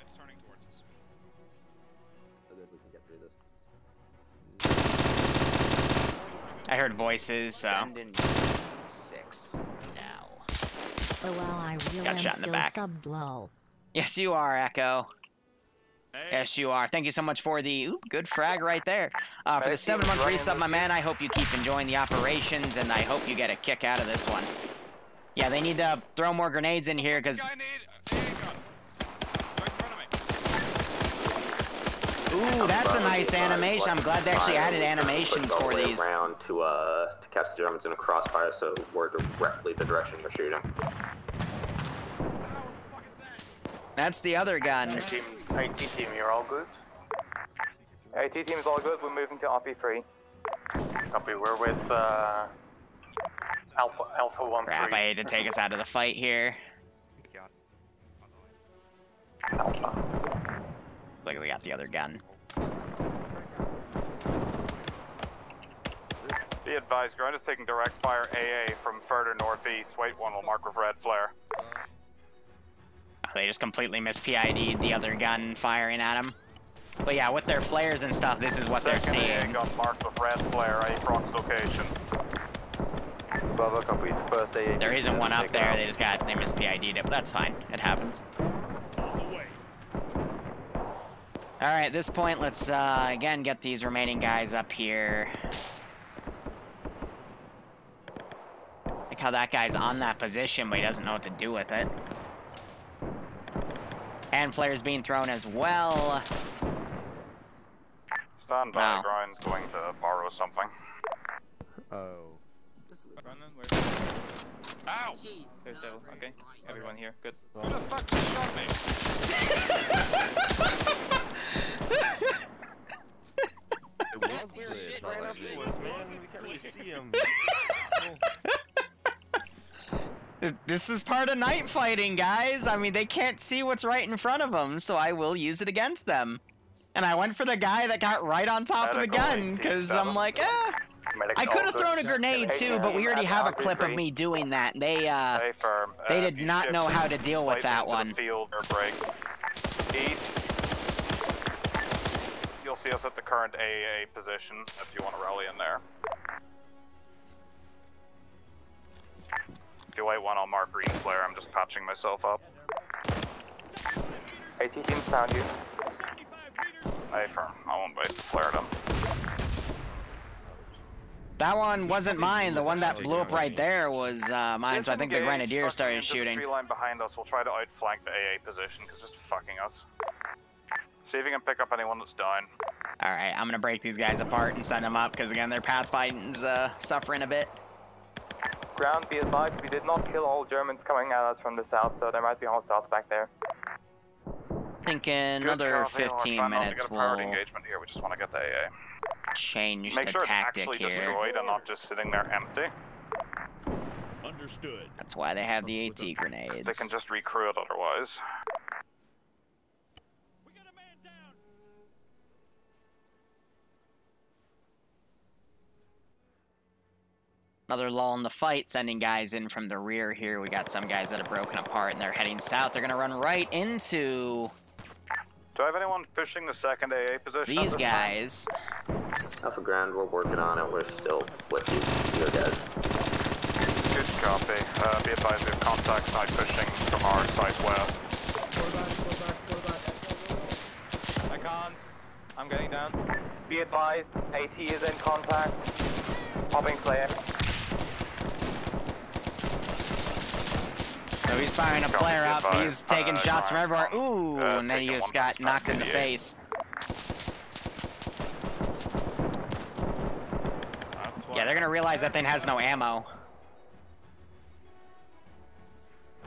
it's turning towards us. So that we can get through this. I heard voices, so. Send in 6 now. Oh wow, I really Got am shot in the still back. subbed low. Yes, you are, Echo. Hey. Yes, you are. Thank you so much for the good frag right there. For the Hey, 7-month running resub, my with man, I hope you keep enjoying the operations, and I hope you get a kick out of this one. Yeah, they need to throw more grenades in here, because... I need a gun. Right in front of me. Ooh, that's a nice animation. I'm glad they actually added animations All for the way these. around to catch the Germans in a crossfire, so we're directly the direction you're shooting. That's the other gun. AT team, you're all good? AT team's all good, we're moving to RP3. Copy, we're with Alpha 1-3. Crap, I hate to take us out of the fight here. like they got the other gun. Be advised, ground is taking direct fire AA from further northeast. Wait one will mark with red flare. They just completely mispid'd the other gun firing at them. But yeah, with their flares and stuff, this is what they're seeing. Second AA gun marked with red flare, A Bronx location. Bravo, copy. First AA. There isn't one up there, they mispid'd it, but that's fine. It happens. Alright, at this point, let's again get these remaining guys up here. Like how that guy's on that position, but he doesn't know what to do with it. And flares being thrown as well. Stand by, Grind's going to borrow something. Oh. Ow! There's Devil. Okay, everyone here. Good. Who the fuck just shot me? It was weird. Shit right up to us, man. We can't really see him. This is part of night fighting, guys. I mean, they can't see what's right in front of them, so I will use it against them. And I went for the guy that got right on top of the gun, because I'm like, I could have thrown a grenade too, but we already have a clip of me doing that. They did not know how to deal with that one. Field or break. East. You'll see us at the current AA position if you want to rally in there. If you wait one, I'll mark green flare. I'm just patching myself up. AT team found you. Hey, firm. I won't waste the flare them. That one wasn't mine. The one that blew up right there was mine, so I think the Grenadier started shooting. The tree line behind us. We'll try to outflank the AA position because it's just fucking us. See if you can pick up anyone that's down. Alright, I'm gonna break these guys apart and send them up because again, their path fighting's suffering a bit. Ground, be advised, we did not kill all Germans coming at us from the south, so there might be hostiles back there. Thinking another 15 minutes will engagement here. We just want to get the AA. Change Make the sure tactic it's actually here. destroyed and not just sitting there empty. Understood. That's why they have the AT grenades. They can just recrew it otherwise. Another lull in the fight, sending guys in from the rear here. We got some guys that are broken apart and they're heading south. They're gonna run right into... Do I have anyone pushing the second AA position? These guys. Alpha Ground, we're working on it. We're still with you guys. Good copy. Be advised we have contacts now pushing from our southwest. I can't. I'm getting down. Be advised, AT is in contact. Popping flare. So he's firing a flare up. He's taking shots from everywhere. Ooh, and then he just got knocked in the face. Yeah, they're gonna realize that thing has no ammo.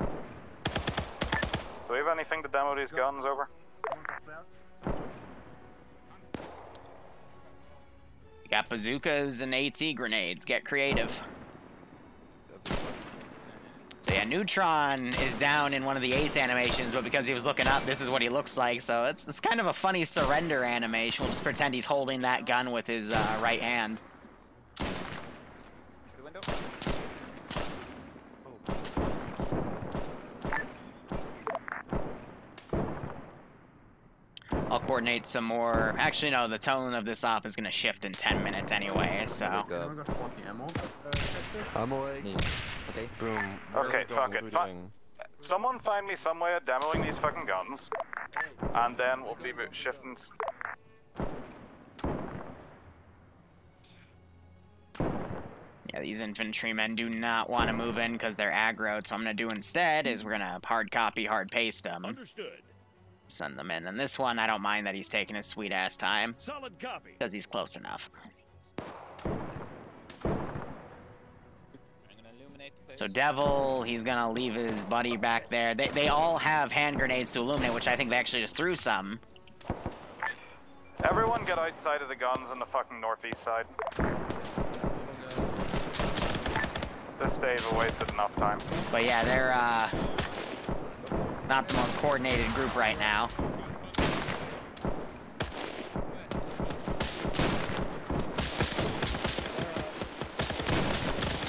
Do we have anything to demo these guns over? You got bazookas and AT grenades. Get creative. So yeah, Neutron is down in one of the ace animations, but because he was looking up, this is what he looks like. So it's kind of a funny surrender animation. We'll just pretend he's holding that gun with his right hand. I'll coordinate some more. Actually, no, the tone of this off is going to shift in 10 minutes anyway, so. I'm away. Okay. Boom. Okay, fuck it. Someone find me some way of demoing these fucking guns, and then we'll be shifting. Yeah, these infantrymen do not want to move in because they're aggroed, so I'm going to do instead is we're going to hard copy, hard paste them. Understood. Send them in. And this one, I don't mind that he's taking his sweet-ass time. Solid copy. Because he's close enough. So Devil, he's going to leave his buddy back there. They all have hand grenades to illuminate, which I think they actually just threw some. Everyone get outside of the guns on the fucking northeast side. This stage we wasted enough time. But yeah, they're not the most coordinated group right now.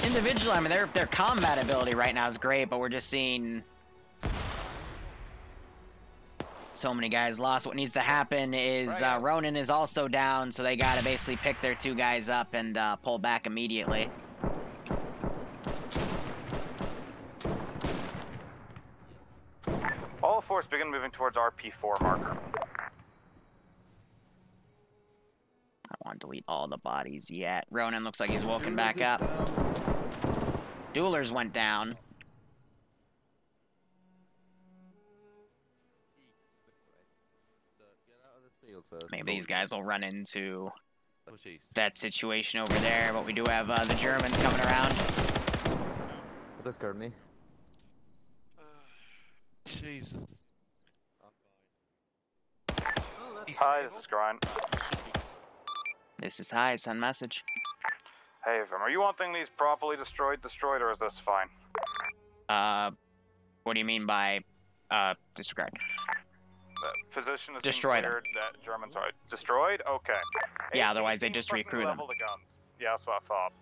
Individually, I mean, their combat ability right now is great, but we're just seeing so many guys lost. What needs to happen is Ronin is also down, so they gotta basically pick their 2 guys up and pull back immediately. All force begin moving towards RP4 marker. I don't want to delete all the bodies yet. Ronin looks like he's woken back up. Duelers went down. Maybe these guys will run into that situation over there, but we do have the Germans coming around. This guard me. Jesus. Hi, this is Grind. This is Hi, send message. Hey, Vim, are you wanting these properly destroyed, or is this fine? What do you mean by, disregard? The position is Destroy them. cleared, that Germans are destroyed? Okay. Yeah, otherwise they just recruit them. Level the guns. Yeah, that's what I thought.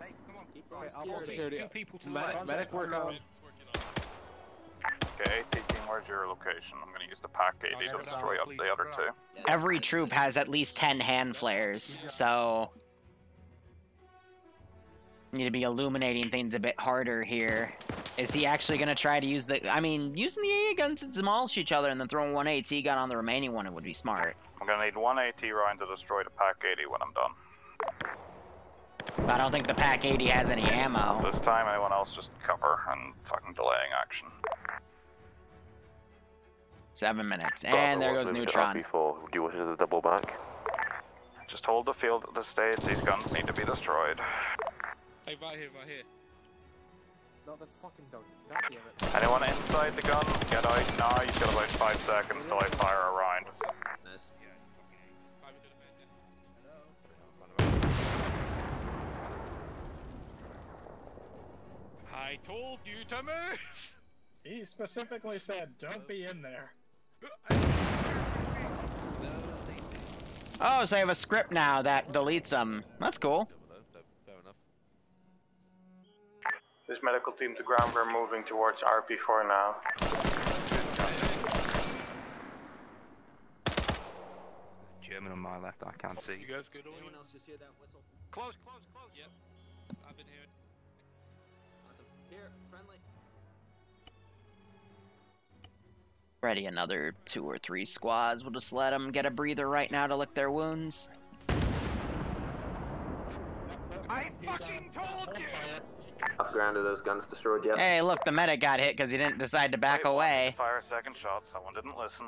Hey, come on, keep going. I'll Security. 2 people to the left. Medic work on. Okay, AT-team, where's your location? I'm gonna use the Pack 80 to destroy up the other 2. Every troop has at least 10 hand flares, so need to be illuminating things a bit harder here. Is he actually going to try to use the... I mean, using the AA guns to demolish each other and then throwing 1 AT gun on the remaining one, it would be smart. I'm gonna need 1 AT round to destroy the Pack 80 when I'm done. But I don't think the Pack 80 has any ammo. This time, anyone else just cover and fucking delaying action. 7 minutes, and there goes Neutron. Do you wish to double back? Just hold the field at this stage. These guns need to be destroyed. Hey, right here, right here. No, that's fucking dog. God damn it. Anyone inside the gun, get out now. You got about 5 seconds till I fire a round. Nice. I told you to move! He specifically said, don't be in there. Oh, so I have a script now that deletes them. That's cool. This medical team to ground, we're moving towards RP4 now. German on my left, I can't see. You guys good? Anyone else just hear that whistle? Close, close, close. Yep. I've been here. Awesome. Here, friendly. Ready another 2 or 3 squads. We'll just let them get a breather right now to lick their wounds. I fucking told you! Off ground, are those guns destroyed yet? Hey, look, the medic got hit because he didn't decide to back away. Fire second shot. Someone didn't listen.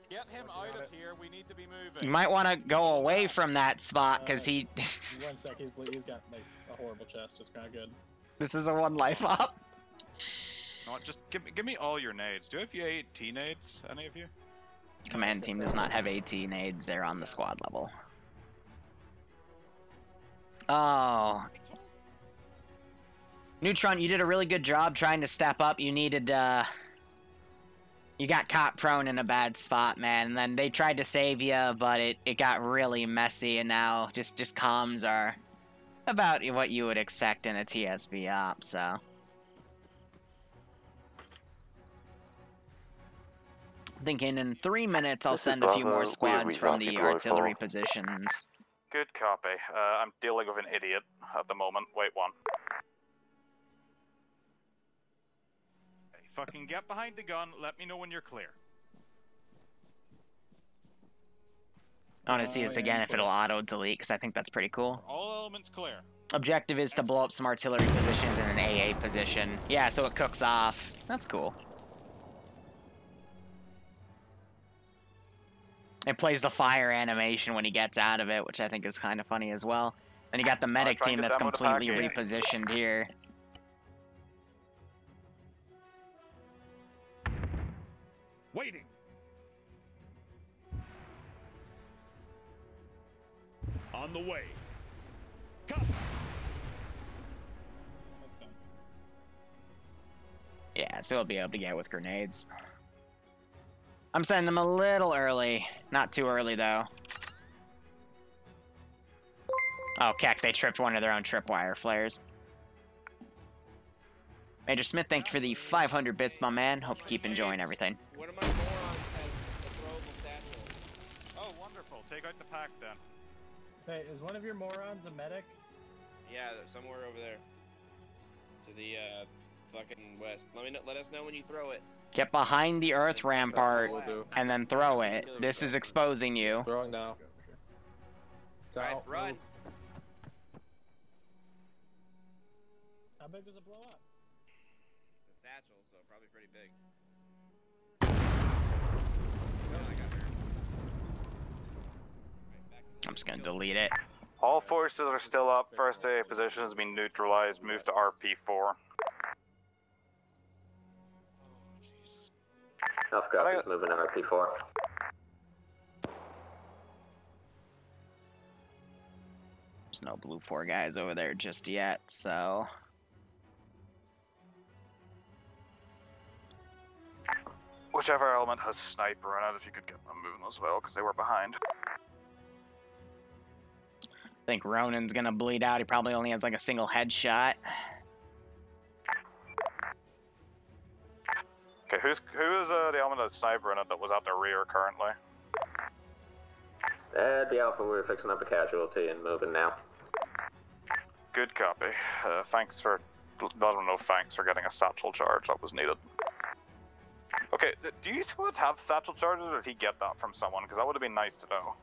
Get him out of here. We need to be moving. You might want to go away from that spot because he... 1 sec, he's got like a horrible chest. It's kind of good. This is a 1 life up. No, just give me all your nades. Do you have your AT nades? Any of you? Command team does not have AT nades. They're on the squad level. Oh. Neutron, you did a really good job trying to step up. You needed, you got caught prone in a bad spot, man. And then they tried to save you, but it got really messy, and now just comms are about what you would expect in a TSB op, so. Thinking in 3 minutes I'll send a few more squads from the artillery positions. Good copy. I'm dealing with an idiot at the moment. Wait one. Hey, fucking get behind the gun. Let me know when you're clear. I want to see this again if it'll auto-delete, because I think that's pretty cool. All elements clear. Objective is to blow up some artillery positions in an AA position. Yeah, so it cooks off. That's cool. It plays the fire animation when he gets out of it, which I think is kind of funny as well. Then you got the medic team that's completely repositioned here. Waiting. On the way. Come. Yeah, so he'll be able to get with grenades. I'm sending them a little early. Not too early, though. Oh, Keck, they tripped one of their own tripwire flares. Major Smith, thank you for the 500 bits, my man. Hope you keep enjoying everything. One of my morons has a throwable satchel. Oh, wonderful. Take out the pack then. Hey, is one of your morons a medic? Yeah, somewhere over there. To the fucking west. Let us know when you throw it. Get behind the earth rampart and then throw it. This is exposing you. Throwing now. Alright, run. How big does it blow up? It's a satchel, so probably pretty big. I'm just gonna delete it. All forces are still up. First A position has been neutralized. Move to RP4. Alpha copy is moving to RP4. There's no blue 4 guys over there just yet, so... Whichever element has sniper in it, if you could get them moving as well, because they were behind. I think Ronan's gonna bleed out. He probably only has like a single headshot. Okay, who is the element of sniper in it that was at the rear currently? The Alpha, we're fixing up a casualty and moving now. Good copy. Thanks for... no thanks for getting a satchel charge. That was needed. Okay, do you squads have satchel charges, or did he get that from someone? Because that would have been nice to know.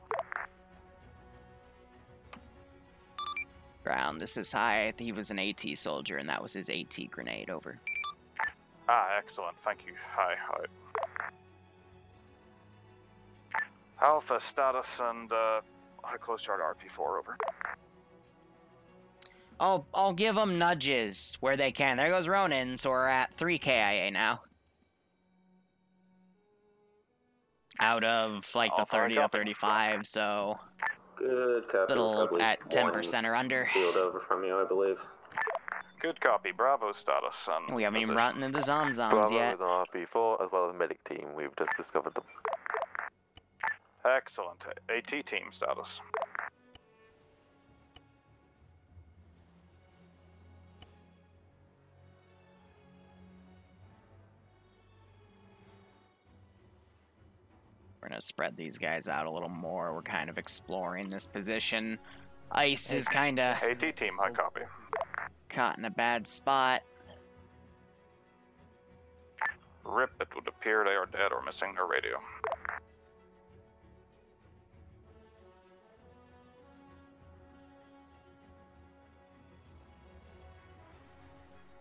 Ground, this is high. He was an AT soldier, and that was his AT grenade. Over. Ah, excellent. Thank you. Hi, hi. Alpha status and high close charge RP4 over. I'll give them nudges where they can. There goes Ronan, so we're at 3 KIA now. Out of like the 30 to 35, so good copy. Little at 10% or under. Field over from you, I believe. Good copy. Bravo status. And we haven't even brought in the Zomzoms Bravo yet. is on RP4 as well as medic team. We've just discovered them. Excellent. AT team status. We're gonna spread these guys out a little more. We're kind of exploring this position. Ice is kind of... AT team, high copy. Caught in a bad spot. RIP, it would appear they are dead or missing their radio.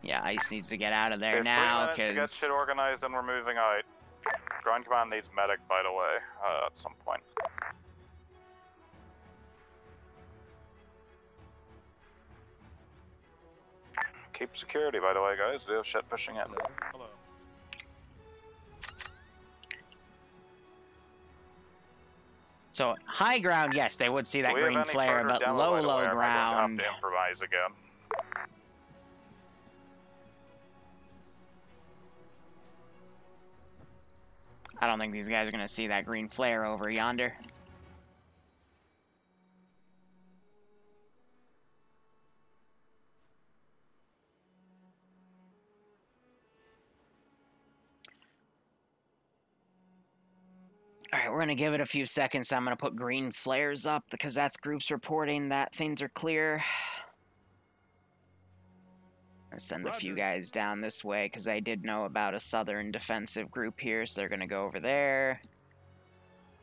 Yeah, Ice needs to get out of there Okay, now, 3 minutes to get because... shit organized and we're moving out. Ground command needs medic, by the way, at some point. Keep security, by the way, guys. We have shit pushing in. Hello. So, high ground, yes, they would see that green flare, but low ground... I'm going to have to improvise again. I don't think these guys are going to see that green flare over yonder. Alright, we're going to give it a few seconds. I'm going to put green flares up because that's groups reporting that things are clear. I'm going to send a few guys down this way because I did know about a southern defensive group here, so they're going to go over there.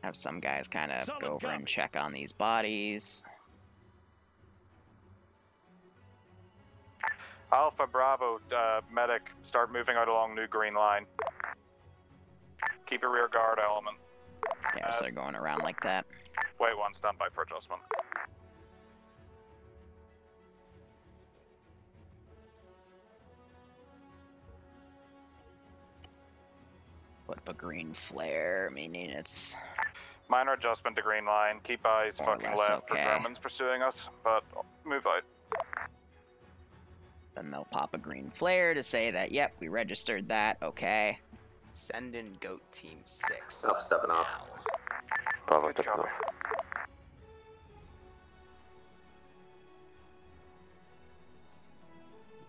Have some guys kind of go over and check on these bodies. Alpha, Bravo, medic, start moving out along new green line. Keep your rear guard element. Yeah, so they're going around like that. Wait one, stand by for adjustment. Put up a green flare, meaning it's... Minor adjustment to green line. Keep eyes fucking left for okay. Germans pursuing us, but move out. Then they'll pop a green flare to say that, yep, we registered that, okay. Send in GOAT Team 6. Oh, stepping off. Bravo, stepping off.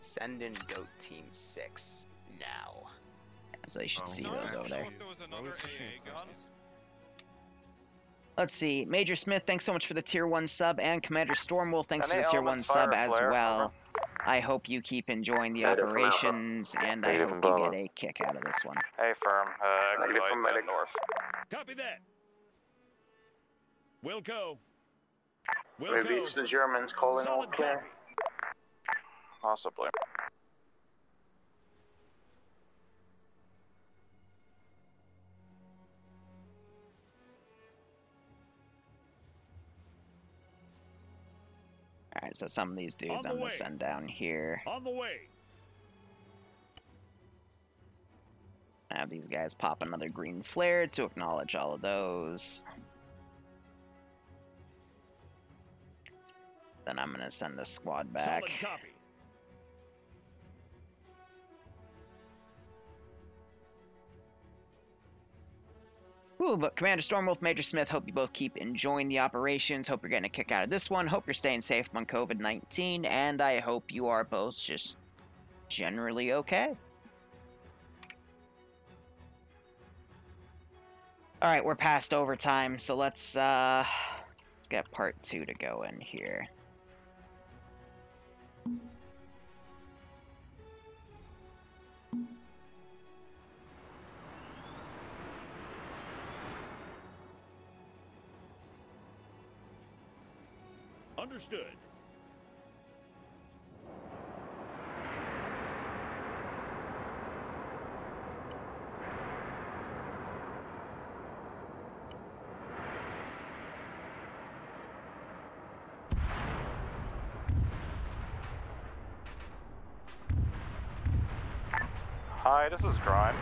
Send in goat team 6 now. So you should see those over there. There was another AA gun. Let's see. Major Smith, thanks so much for the tier 1 sub, and Commander Stormwolf, thanks for Any the tier 1 elements sub fire as flare? well. I hope you keep enjoying the Negative from Alpha. operations, and I Negative hope from you Bravo. get a kick out of this one. Hey, firm. Negative Expedite from medic. north. Copy that. We'll go. We'll Maybe go. it's the Germans calling all Solid clear. copy. Possibly. Alright, so some of these dudes On I'm the going way. to send down here. On the way. I have these guys pop another green flare to acknowledge all of those. Then I'm going to send the squad back. Solid copy. Ooh, but Commander Stormwolf, Major Smith, hope you both keep enjoying the operations. Hope you're getting a kick out of this one. Hope you're staying safe on COVID-19. And I hope you are both just generally okay. Alright, we're past overtime, so let's get part 2 to go in here. Understood. Hi, this is Grime.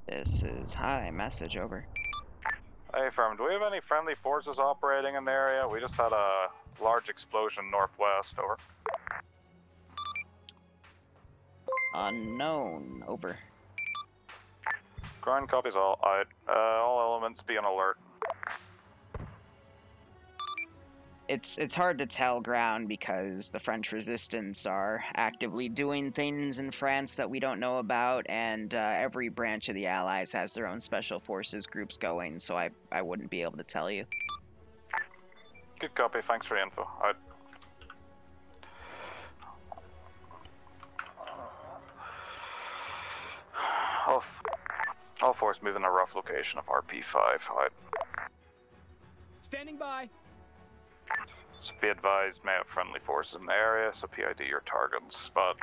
This is hi, message over. Hey, firm. Do we have any friendly forces operating in the area? We just had a large explosion northwest. Over. Unknown, over. Grind copies all. All elements be on alert. It's hard to tell ground because the French resistance are actively doing things in France that we don't know about, and every branch of the Allies has their own special forces groups going, so I wouldn't be able to tell you. Good copy. Thanks for the info. All force move in a rough location of RP5. Standing by. So be advised, may have friendly forces in the area, so PID your targets, but...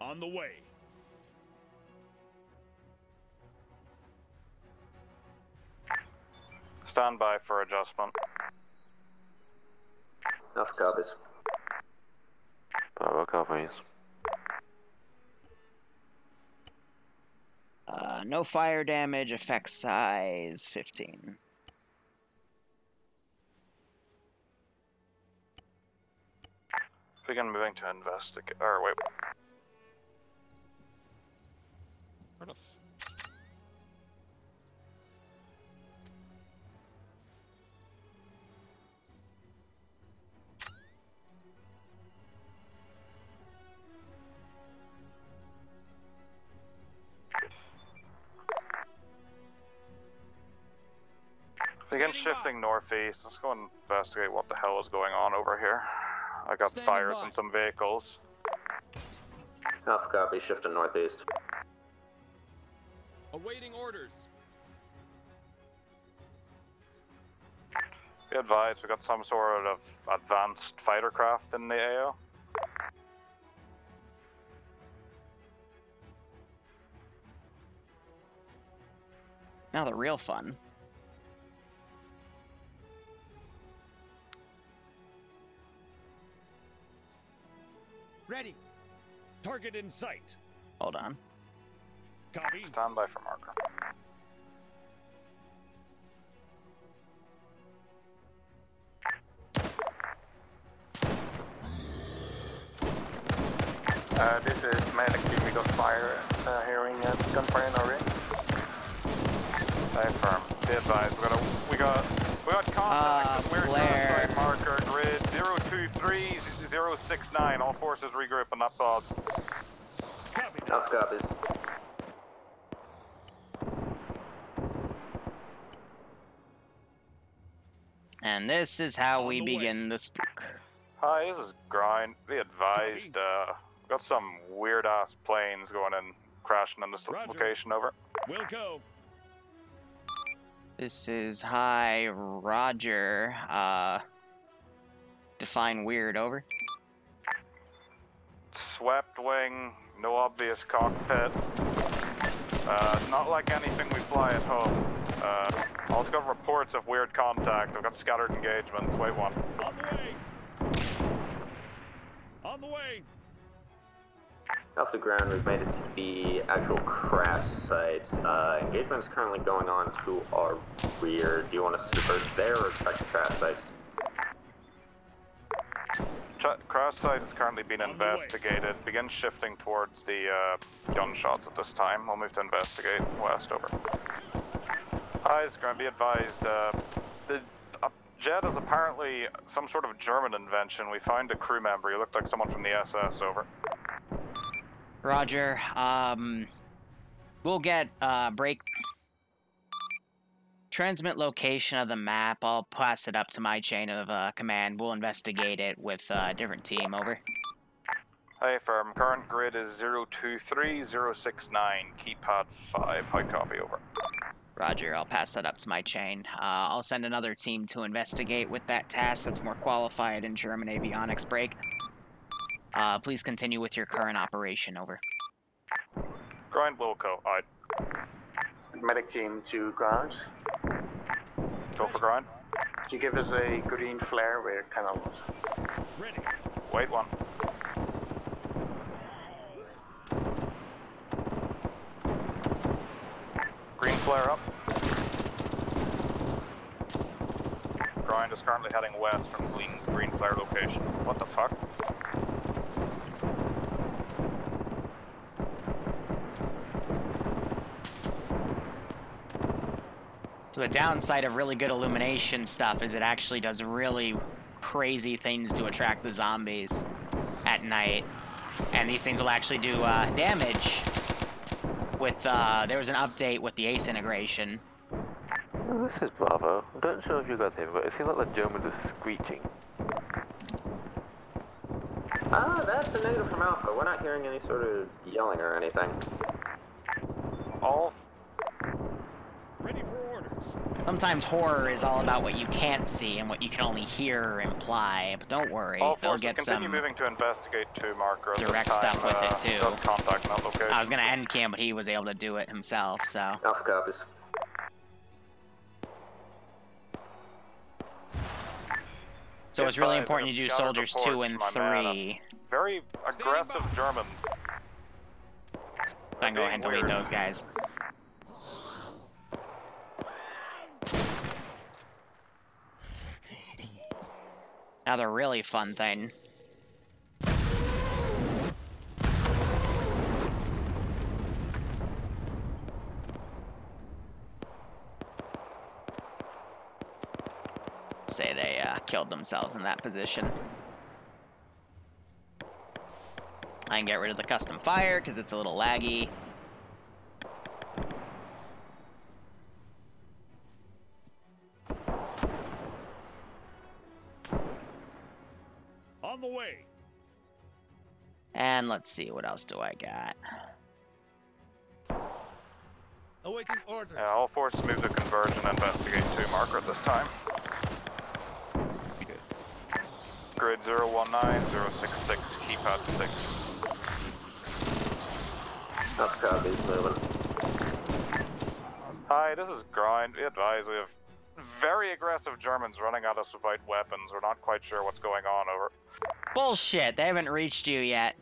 On the way. Stand by for adjustment. Enough copies. Bravo copies. No fire damage, effect size 15. Begin moving to investigate. Or wait. Where the Begin shifting northeast. Let's go and investigate what the hell is going on over here. I got fires in some vehicles. Alpha copy, shifting northeast. Awaiting orders. Be advised, we got some sort of advanced fighter craft in the AO. Now the real fun. Ready. Target in sight. Hold on. Copy. Stand by for marker. This is medic team. We got fire, hearing gunfire in our ring. Stay firm. Be advised. We got contact. Weird flare. site marker grid 023069. All forces regroup on that pause. Alpha copies. And this is how we begin the spook. Hi, this is Grind. Be advised, got some weird ass planes going in, crashing in this location, over. We'll go. This is hi, Roger. Define weird, over. Swept wing, no obvious cockpit. Not like anything we fly at home. Also got reports of weird contact. I've got scattered engagements. Wait one. On the way. On the way. Off the ground, we've made it to the actual crash site. Engagement's currently going on to our rear. Do you want us to diverge there or check the crash sites? Crash site is currently being investigated. Begin shifting towards the gunshots at this time. We'll move to investigate west, over. Hi, it's going to be advised. The jet is apparently some sort of German invention. We found a crew member. He looked like someone from the SS, over. Roger. We'll get break. Transmit location of the map. I'll pass it up to my chain of command. We'll investigate it with a different team, over. Hey, firm. Current grid is 023069. Keypad 5. High copy, over. Roger, I'll pass that up to my chain. I'll send another team to investigate with that task that's more qualified in German avionics, break. Please continue with your current operation, over. Grind Wilco, aye. Medic team to ground. Go for grind. Could you give us a green flare? We're kind of lost. Ready. Wait one. Green flare up. Grind is currently heading west from green flare location. What the fuck? So the downside of really good illumination stuff is it actually does really crazy things to attract the zombies at night. And these things will actually do damage with, there was an update with the ACE integration. Oh, this is Bravo. I'm not sure if you guys hear me, but it seems like the German is screeching. That's a negative from Alpha. We're not hearing any sort of yelling or anything. All ready for orders. Sometimes horror is all about what you can't see and what you can only hear or imply, but don't worry, they'll get continue some moving to investigate 2 marker. direct stuff with it too. Contact that location. I was gonna end cam, but he was able to do it himself, so. Alpha copies. So it's really important you do soldiers 2 and 3. Very aggressive Germans. I can go ahead and delete those guys. Now the really fun thing. Say they killed themselves in that position. I can get rid of the custom fire because it's a little laggy. On the way. And let's see, what else do I got? Awaiting orders. Yeah, all forces move to converge and investigate 2 marker at this time. Grid 019066, keypad 6. That's copies moving. Hi, this is Grind. Be advised, we have very aggressive Germans running at us without weapons. We're not quite sure what's going on, over. Bullshit, they haven't reached you yet.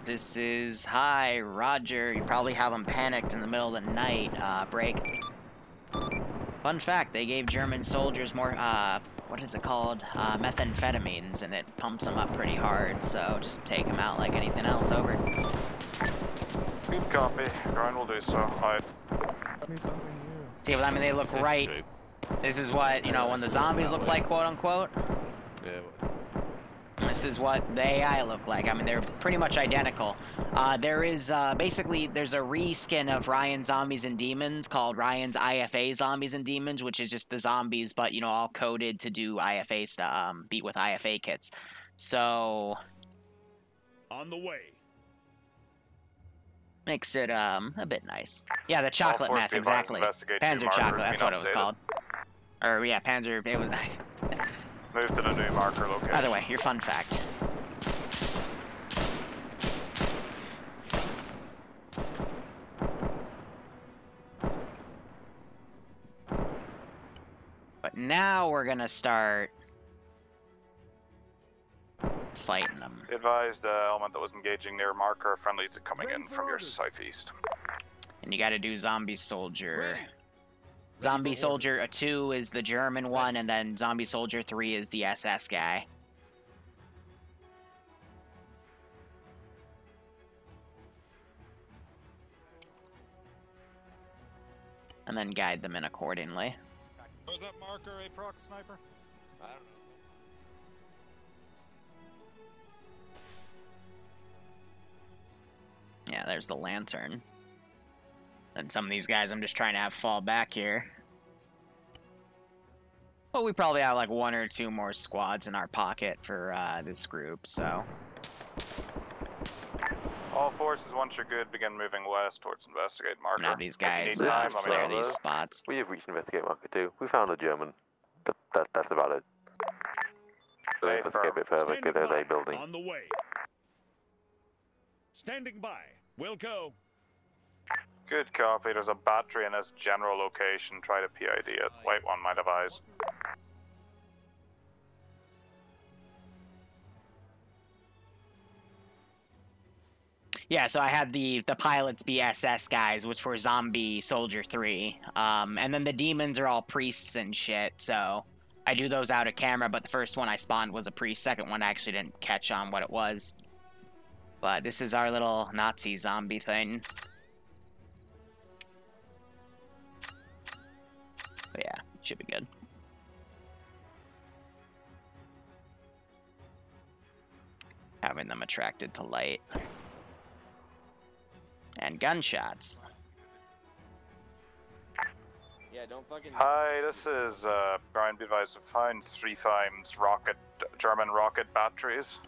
This is, hi, Roger. You probably have them panicked in the middle of the night, break. Fun fact, they gave German soldiers more, what is it called? Methamphetamines, and it pumps them up pretty hard, so just take them out like anything else, over. Good copy. Ground will do so. Alright. See, but I mean, they look right. This is what, you know, when the zombies look like, quote unquote. Yeah. This is what the AI look like. I mean, they're pretty much identical. There is, basically, there's a reskin of Ryan's Zombies and Demons called Ryan's IFA Zombies and Demons, which is just the zombies, but, you know, all coded to do IFA stuff, beat with IFA kits. So... On the way. Makes it, a bit nice. Yeah, the chocolate meth, exactly. Panzer chocolate, that's what it was called. Or, yeah, Panzer, it was nice. Move to the new marker location. By the way, your fun fact. But now we're gonna start fighting them. Advised element that was engaging near marker, friendlies are coming in from your southeast. And you gotta do Zombie Soldier. Zombie Soldier 2 is the German one, and then Zombie Soldier 3 is the SS guy. And then guide them in accordingly. Was that marker a proc sniper? I don't know. Yeah, there's the lantern. And some of these guys I'm just trying to have fall back here. Well, we probably have like 1 or 2 more squads in our pocket for this group, so... All forces, once you're good, begin moving west towards investigate marker. Now these guys flare these spots. We have reached investigate marker 2. We found a German. That's about it. So let's get a bit further, get their building. On the way. Standing by. We'll go. Good copy. There's a battery in this general location. Try to PID it. White one might have eyes. Yeah, so I had the pilots be SS guys, which were Zombie Soldier 3. And then the demons are all priests and shit, so I do those out of camera, but the first one I spawned was a priest. Second one I actually didn't catch on what it was. But this is our little Nazi zombie thing. But yeah, should be good. Having them attracted to light. And gunshots. Yeah, don't fucking... Hi, this is Brian. Be advised, we found 3 times German rocket batteries.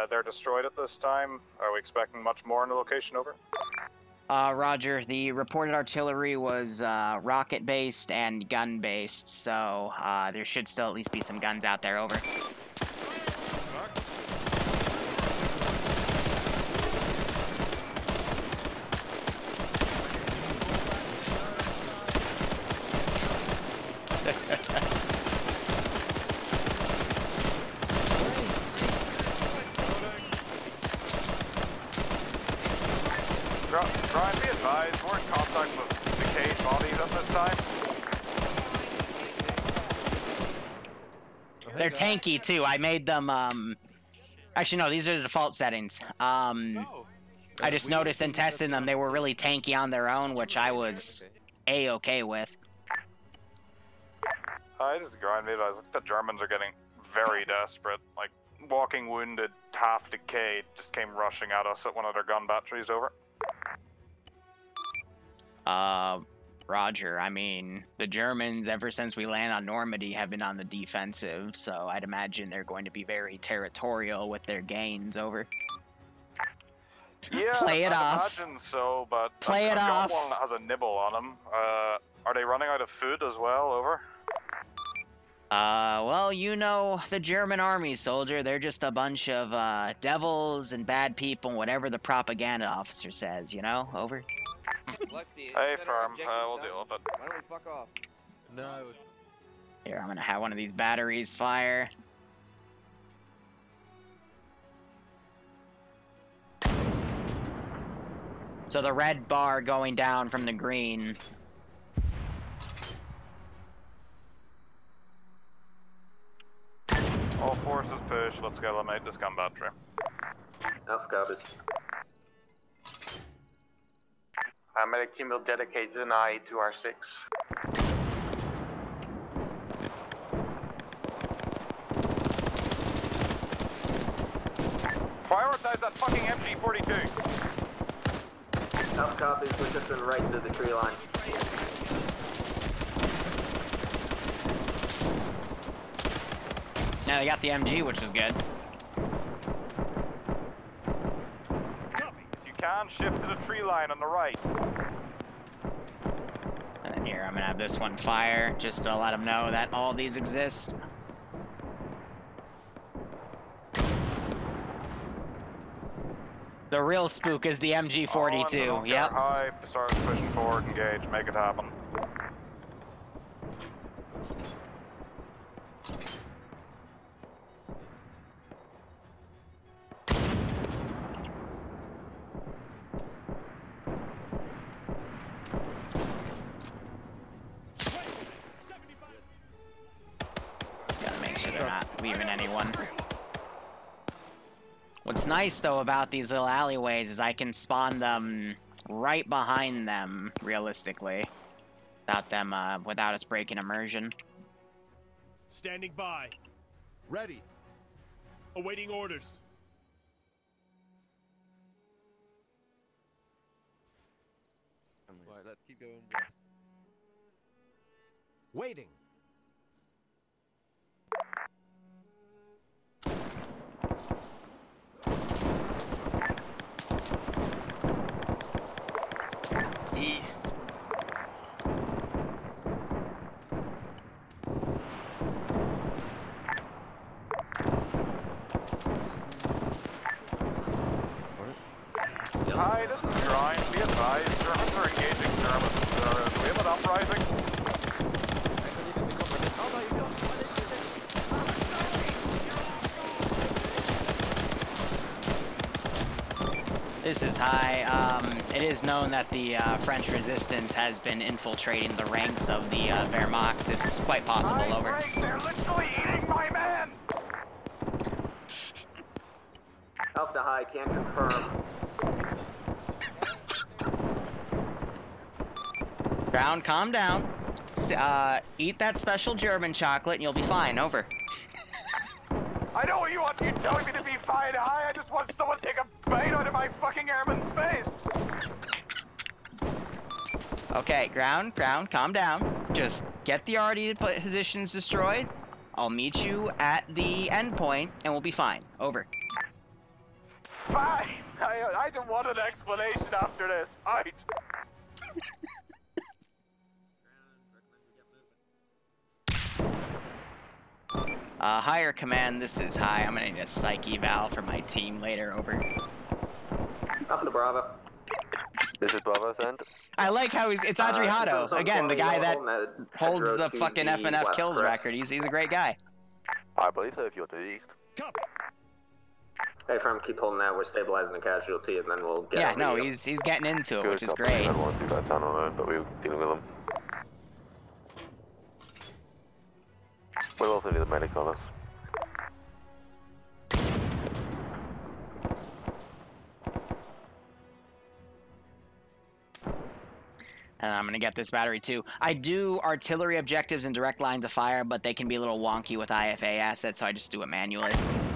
They're destroyed at this time. Are we expecting much more in the location, over? Roger. The reported artillery was rocket-based and gun-based, so there should still at least be some guns out there, over. Brian, be advised, we're in contact with decayed bodies at this time. They're tanky, too. I made them, Actually, no, these are the default settings. I just noticed in testing them, they were really tanky on their own, which I was A-okay with. Hi, this is Brian. Be advised, the Germans are getting very desperate. Like, walking wounded, half decayed, just came rushing at us at one of their gun batteries, over. Roger. I mean, the Germans, ever since we landed on Normandy, have been on the defensive, so I'd imagine they're going to be very territorial with their gains, over. Yeah, Play it off. I imagine so, but Play it off. I've got one that has a nibble on them. Are they running out of food as well, over? Well, you know, the German army, soldier, they're just a bunch of, devils and bad people, whatever the propaganda officer says, you know? Over. Lexi, hey, firm, we'll deal with it. Why don't we fuck off? No. Here, I'm gonna have one of these batteries fire. So the red bar going down from the green. Starfish, let's go eliminate this combat train. Alpha copies. Medic team will dedicate an eye to our 6. Prioritize that fucking MG42. Alpha copies, we're just been right into the tree line. Now they got the MG, which was good. If you can, shift to the tree line on the right. And then here, I'm gonna have this one fire, just to let them know that all these exist. The real spook is the MG42, yep. High, start pushing forward, engage, make it happen. Gotta make sure they're not leaving anyone. What's nice, though, about these little alleyways is I can spawn them right behind them, realistically. Without us breaking immersion. Standing by. Ready. Awaiting orders. Right, let's keep going. Waiting. East. Hi, this is Grind. Be advised, Germans are engaging Germans. Do we have an uprising? This is High. It is known that the French resistance has been infiltrating the ranks of the Wehrmacht. It's quite possible, over. They're literally eating my man! Alpha High can confirm. Ground, calm down. Eat that special German chocolate and you'll be fine, over. I know what you want. You're telling me to be fine. Hi, I just want someone to take a bite out of my fucking airman's face. Okay, ground, calm down. Just get the RD positions destroyed. I'll meet you at the end point and we'll be fine, over. Fine. I don't want an explanation after this. Fine. Higher command, this is High. I'm gonna need a psych eval for my team later, over. Alpha to Bravo. This is Bravo's end. I like how it's Adriano, again, the guy that holds the fucking FNF kills record. He's a great guy. I believe so, if you're to the east. Hey, Firm, keep holding that. We're stabilizing the casualty, and then we'll get. Yeah, no, he's getting into it, which is great. I don't want to see that down on it, but we're dealing with them. We'll also need the medic on us. And I'm gonna get this battery too. I do artillery objectives and direct lines of fire, but they can be a little wonky with IFA assets, so I just do it manually.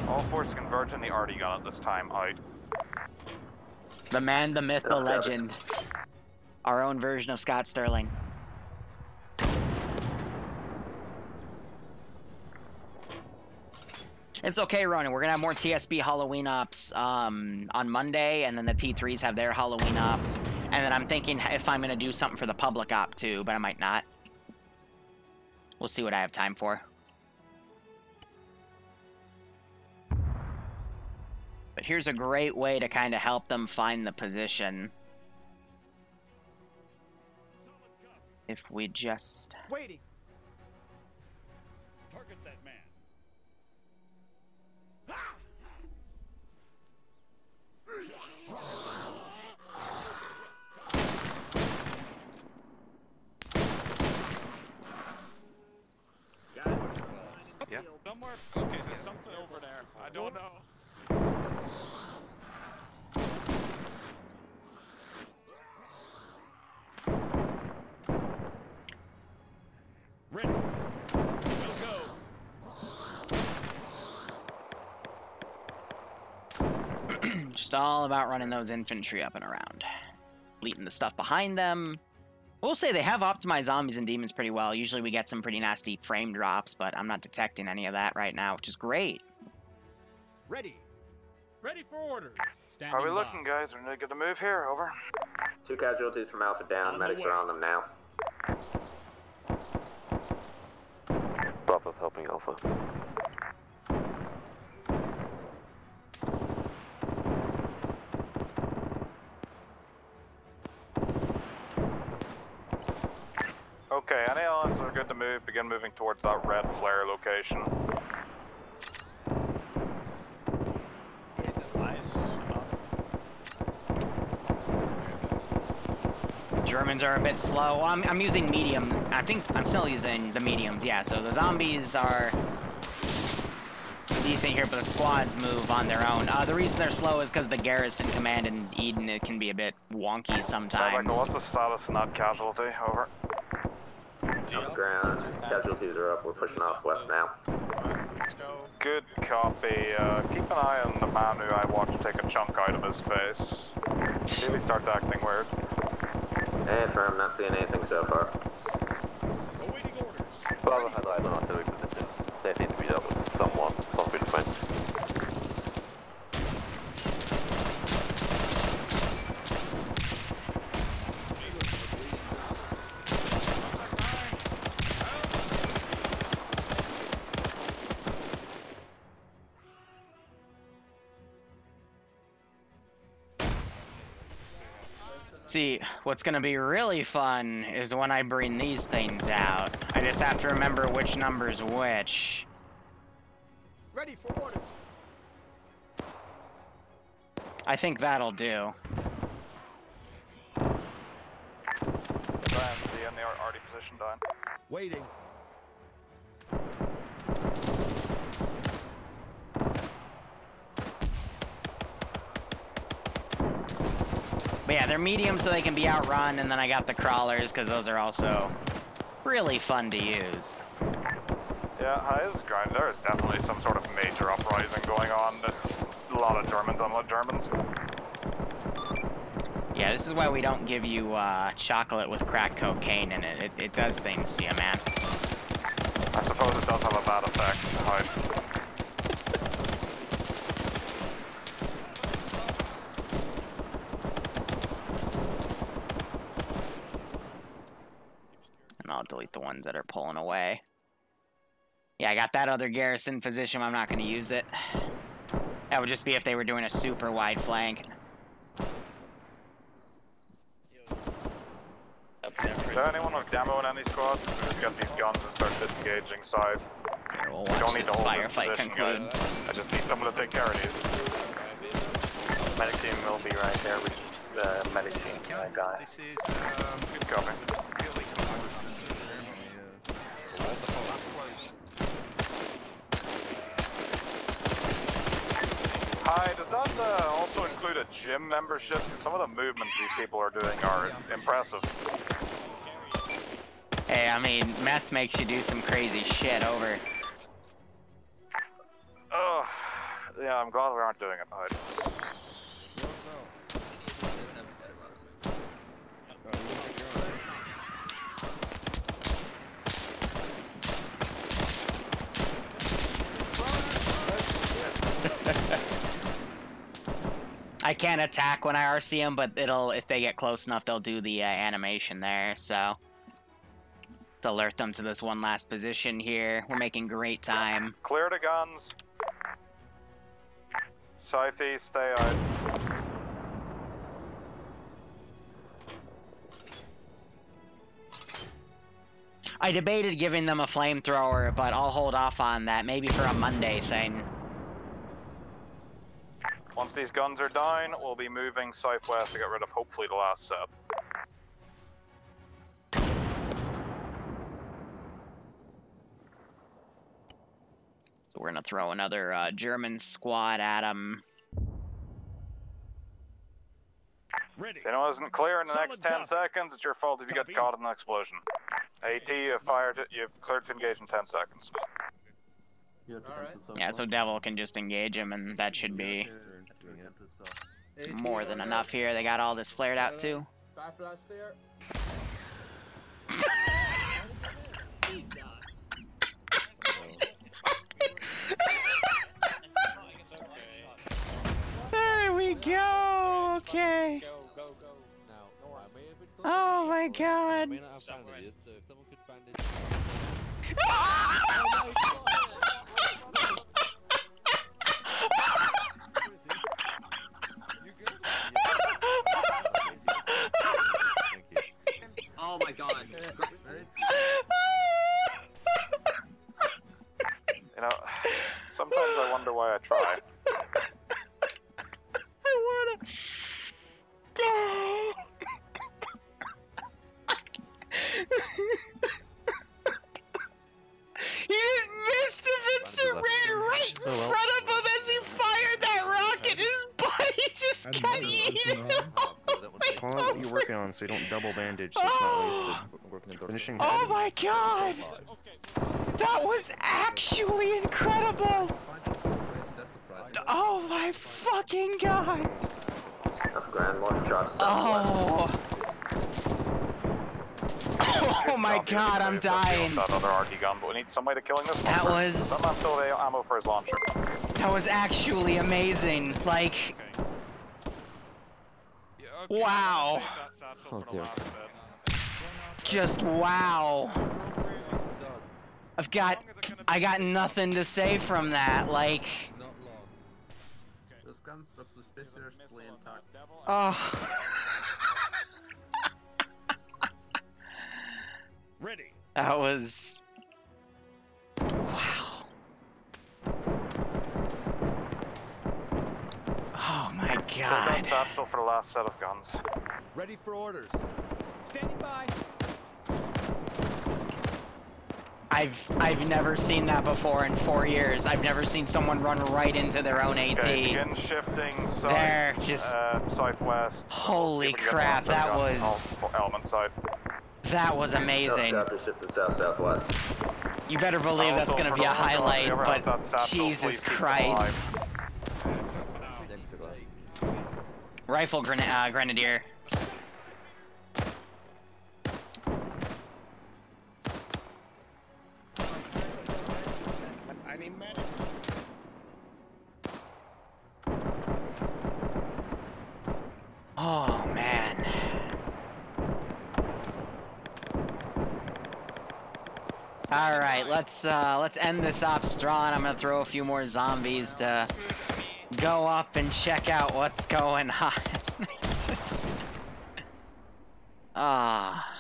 All forces converge on the RD gun at this time. Out. The man, the myth, the legend. Our own version of Scott Sterling. It's okay, Ronan. We're gonna have more TSB Halloween ops on Monday, and then the T3s have their Halloween op. And then I'm thinking if I'm gonna do something for the public op too, but I might not. We'll see what I have time for. But here's a great way to kind of help them find the position. If we just... Waiting. Target that man. Yeah. Somewhere. Okay, there's something over there. I don't know. Ready. We'll go. Just all about running those infantry up and around. Leaving the stuff behind them. We'll say they have optimized zombies and demons pretty well. Usually we get some pretty nasty frame drops, but I'm not detecting any of that right now, which is great. Ready. Ready for orders. Standing How are we by. looking, guys? We're good to move here. Over. 2 casualties from Alpha down. On the Medics way. are on them now. Bravo's helping Alpha. Okay, any elements are good to move. Begin moving towards that red flare location. Germans are a bit slow. Well, I'm using medium. I think I'm still using the mediums, yeah. So the zombies are decent here, but the squads move on their own. The reason they're slow is because the garrison command in Eden, it can be a bit wonky sometimes. Michael, what's the status in that casualty? Over. On the ground. Casualties are up. We're pushing off west now. Let's go. Good copy. Keep an eye on the man who I watched take a chunk out of his face. See if he starts acting weird. Hey, firm, not seeing anything so far. Awaiting orders. Bravo has eyes on artillery position. They need to be dealt with someone. Concrete defense. See, what's gonna be really fun is when I bring these things out. I just have to remember which number's which. Ready for orders. I think that'll do. Brian, the in the already positioned down. Waiting. But yeah, they're medium so they can be outrun, and then I got the crawlers because those are also really fun to use. Yeah, high is grind. There is definitely some sort of major uprising going on. It's a lot of Germans on Germans. Yeah, this is why we don't give you chocolate with crack cocaine in it. It does things to you, man. I suppose it does have a bad effect. Hide. And I'll delete the ones that are pulling away. Yeah, I got that other garrison position. I'm not going to use it. That would just be if they were doing a super wide flank. Is there anyone with demo in any squads? Just get these guns and start disengaging side. Here, we'll We watch don't need to this hold firefight this position, conclude. guys. I just need someone to take care of these. Medic team will be right there with the medic team guy. This is Good copy. really that's close. Hi, does that also include a gym membership? Because some of the movements these people are doing are impressive. Hey, I mean, meth makes you do some crazy shit over. Oh, yeah, I'm glad we aren't doing it. Right. I can't attack when I RC them, but if they get close enough, they'll do the animation there, so. To alert them to this one last position here. We're making great time. Clear the guns. Southeast, stay out. I debated giving them a flamethrower, but I'll hold off on that, maybe for a Monday thing. Once these guns are down, we'll be moving southwest to get rid of hopefully the last set. We're gonna throw another German squad at him. If anyone isn't clear in the next 10 seconds, it's your fault if you get caught in an explosion. AT, you've cleared to engage in 10 seconds. Yeah, so Devil can just engage him, and that should be more than enough here. They got all this flared out too. There we go. Okay. Oh my God. Oh my God. You know, sometimes I wonder why I try. I wanna. He didn't miss the Vincer ran right in front of him as he fired that rocket. His body just got eaten. Call out what you're working on so you don't double bandage so it's not wasted. Finishing Oh my God! That was actually incredible! Oh my fucking God! Oh! Oh my God, I'm dying. That other RT gun, but we need somebody to killing this one. That first. was... Some have still have ammo for his launcher. That was actually amazing. Like... Wow. Oh, dear. Just wow. I got nothing to say from that. Like... Those guns look suspiciously intact. Oh. Ready. That was... Wow. Oh my God. Satchel for the last set of guns. Ready for orders. Standing by. I've never seen that before in 4 years. I've never seen someone run right into their own AT. Okay, begin shifting south, There, just... southwest. Holy crap, that was... Element side. That was amazing. South-southwest. You better believe that's gonna be a highlight, but Jesus Christ. Rifle grenadier. I need medic. Oh man. All right, let's end this off strong. I'm gonna throw a few more zombies to go up and check out what's going on.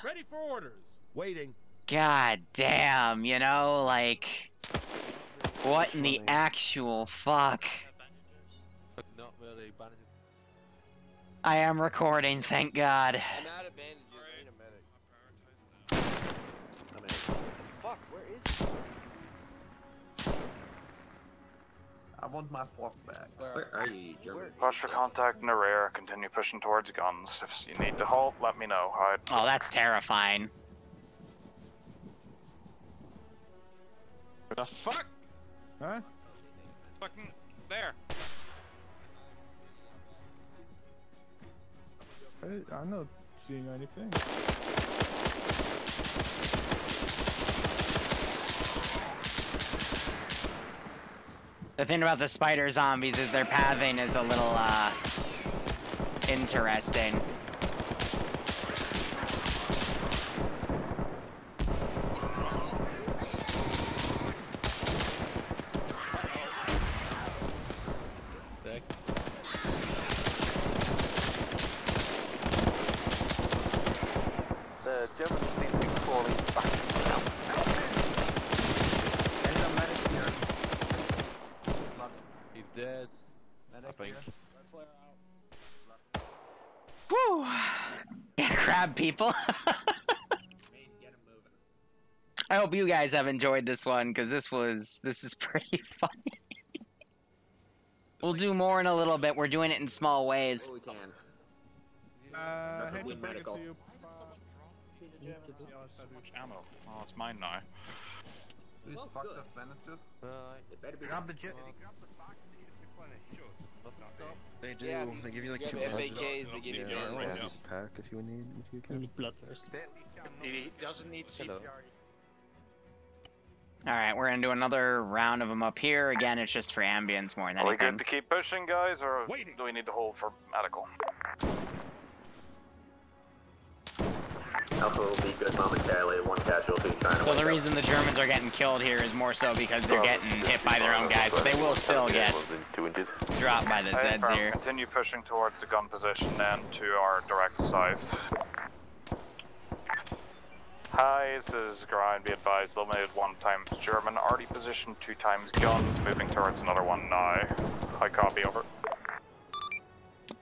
Ready for orders. Waiting. God damn, you know, like, what in the actual fuck? Not really bandages. I am recording, thank God. I'm out of bandages. I need a medic. Fuck, where is he? I want my fork back. Where are you, German? Push for contact in the rear. Continue pushing towards guns. If you need to halt, let me know. Oh, that's terrifying. The fuck? Huh? Fucking there. I'm not seeing anything. The thing about the spider zombies is their pathing is a little, interesting. The Germans seem to be crawling back. There's a medic here. He's dead. I think. Whew. Yeah, crab people. I hope you guys have enjoyed this one, because this is pretty funny. We'll do more in a little bit. We're doing it in small waves. Oh, we can. Hey, Win medical. Which ammo? Oh, it's mine now. These fucked up bandages. It better be. Grab the jet. They do. Yeah, they give you like you 2 have bandages. FAKs, they give you Yeah, bandages. I'll use a pack if you need. If you can. blood first. He doesn't need CPR. Alright, we're gonna do another round of them up here. Again, it's just for ambience more than Are we anything. good to keep pushing, guys, or do we need to hold for medical? Alpha will be good momentarily. 1 casualty trying to So the wake up. reason the Germans are getting killed here is more so because they're getting hit by their own guys, but they will still get dropped by the Zeds here. Continue pushing towards the gun position then to our direct south. Hi, this is Grind. Be advised, eliminated 1 times German. Already positioned 2 times guns. Moving towards another one now. Hi, copy, over.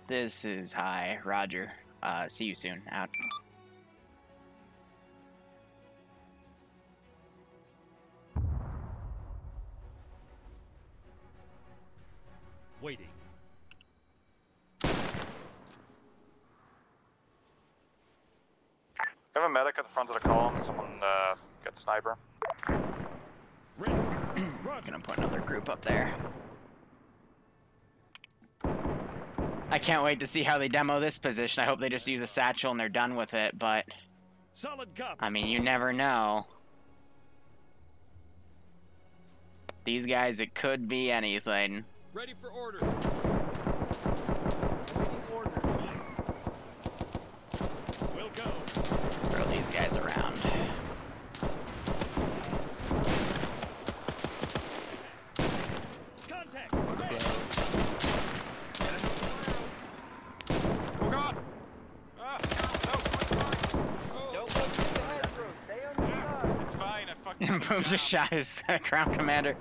This is Hi, Roger. See you soon. Out. Waiting. We have a medic at the front of the column. Someone get sniper. Gonna put another group up there. I can't wait to see how they demo this position. I hope they just use a satchel and they're done with it, but Solid copy. I mean, you never know. These guys, it could be anything. Ready for order. Awaiting orders. We'll go. Throw these guys around. Contact. Oh god! Ah, Don't go through the hedgerow. Stay on your side. it's fine, I fucking... Boom just shot his crown commander.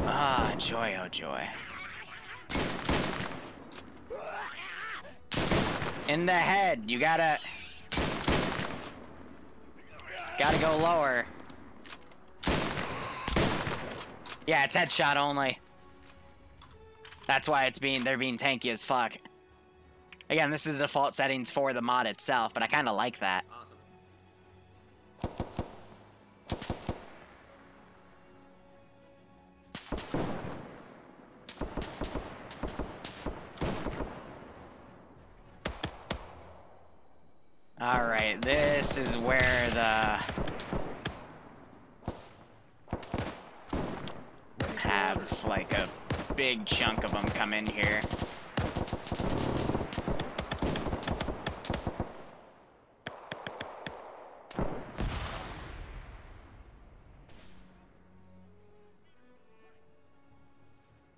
Ah, joy, oh joy. In the head, you gotta go lower. Yeah, it's headshot only. That's why they're being tanky as fuck. Again, this is the default settings for the mod itself, but I kind of like that. Alright, this is where have like a big chunk of them come in here.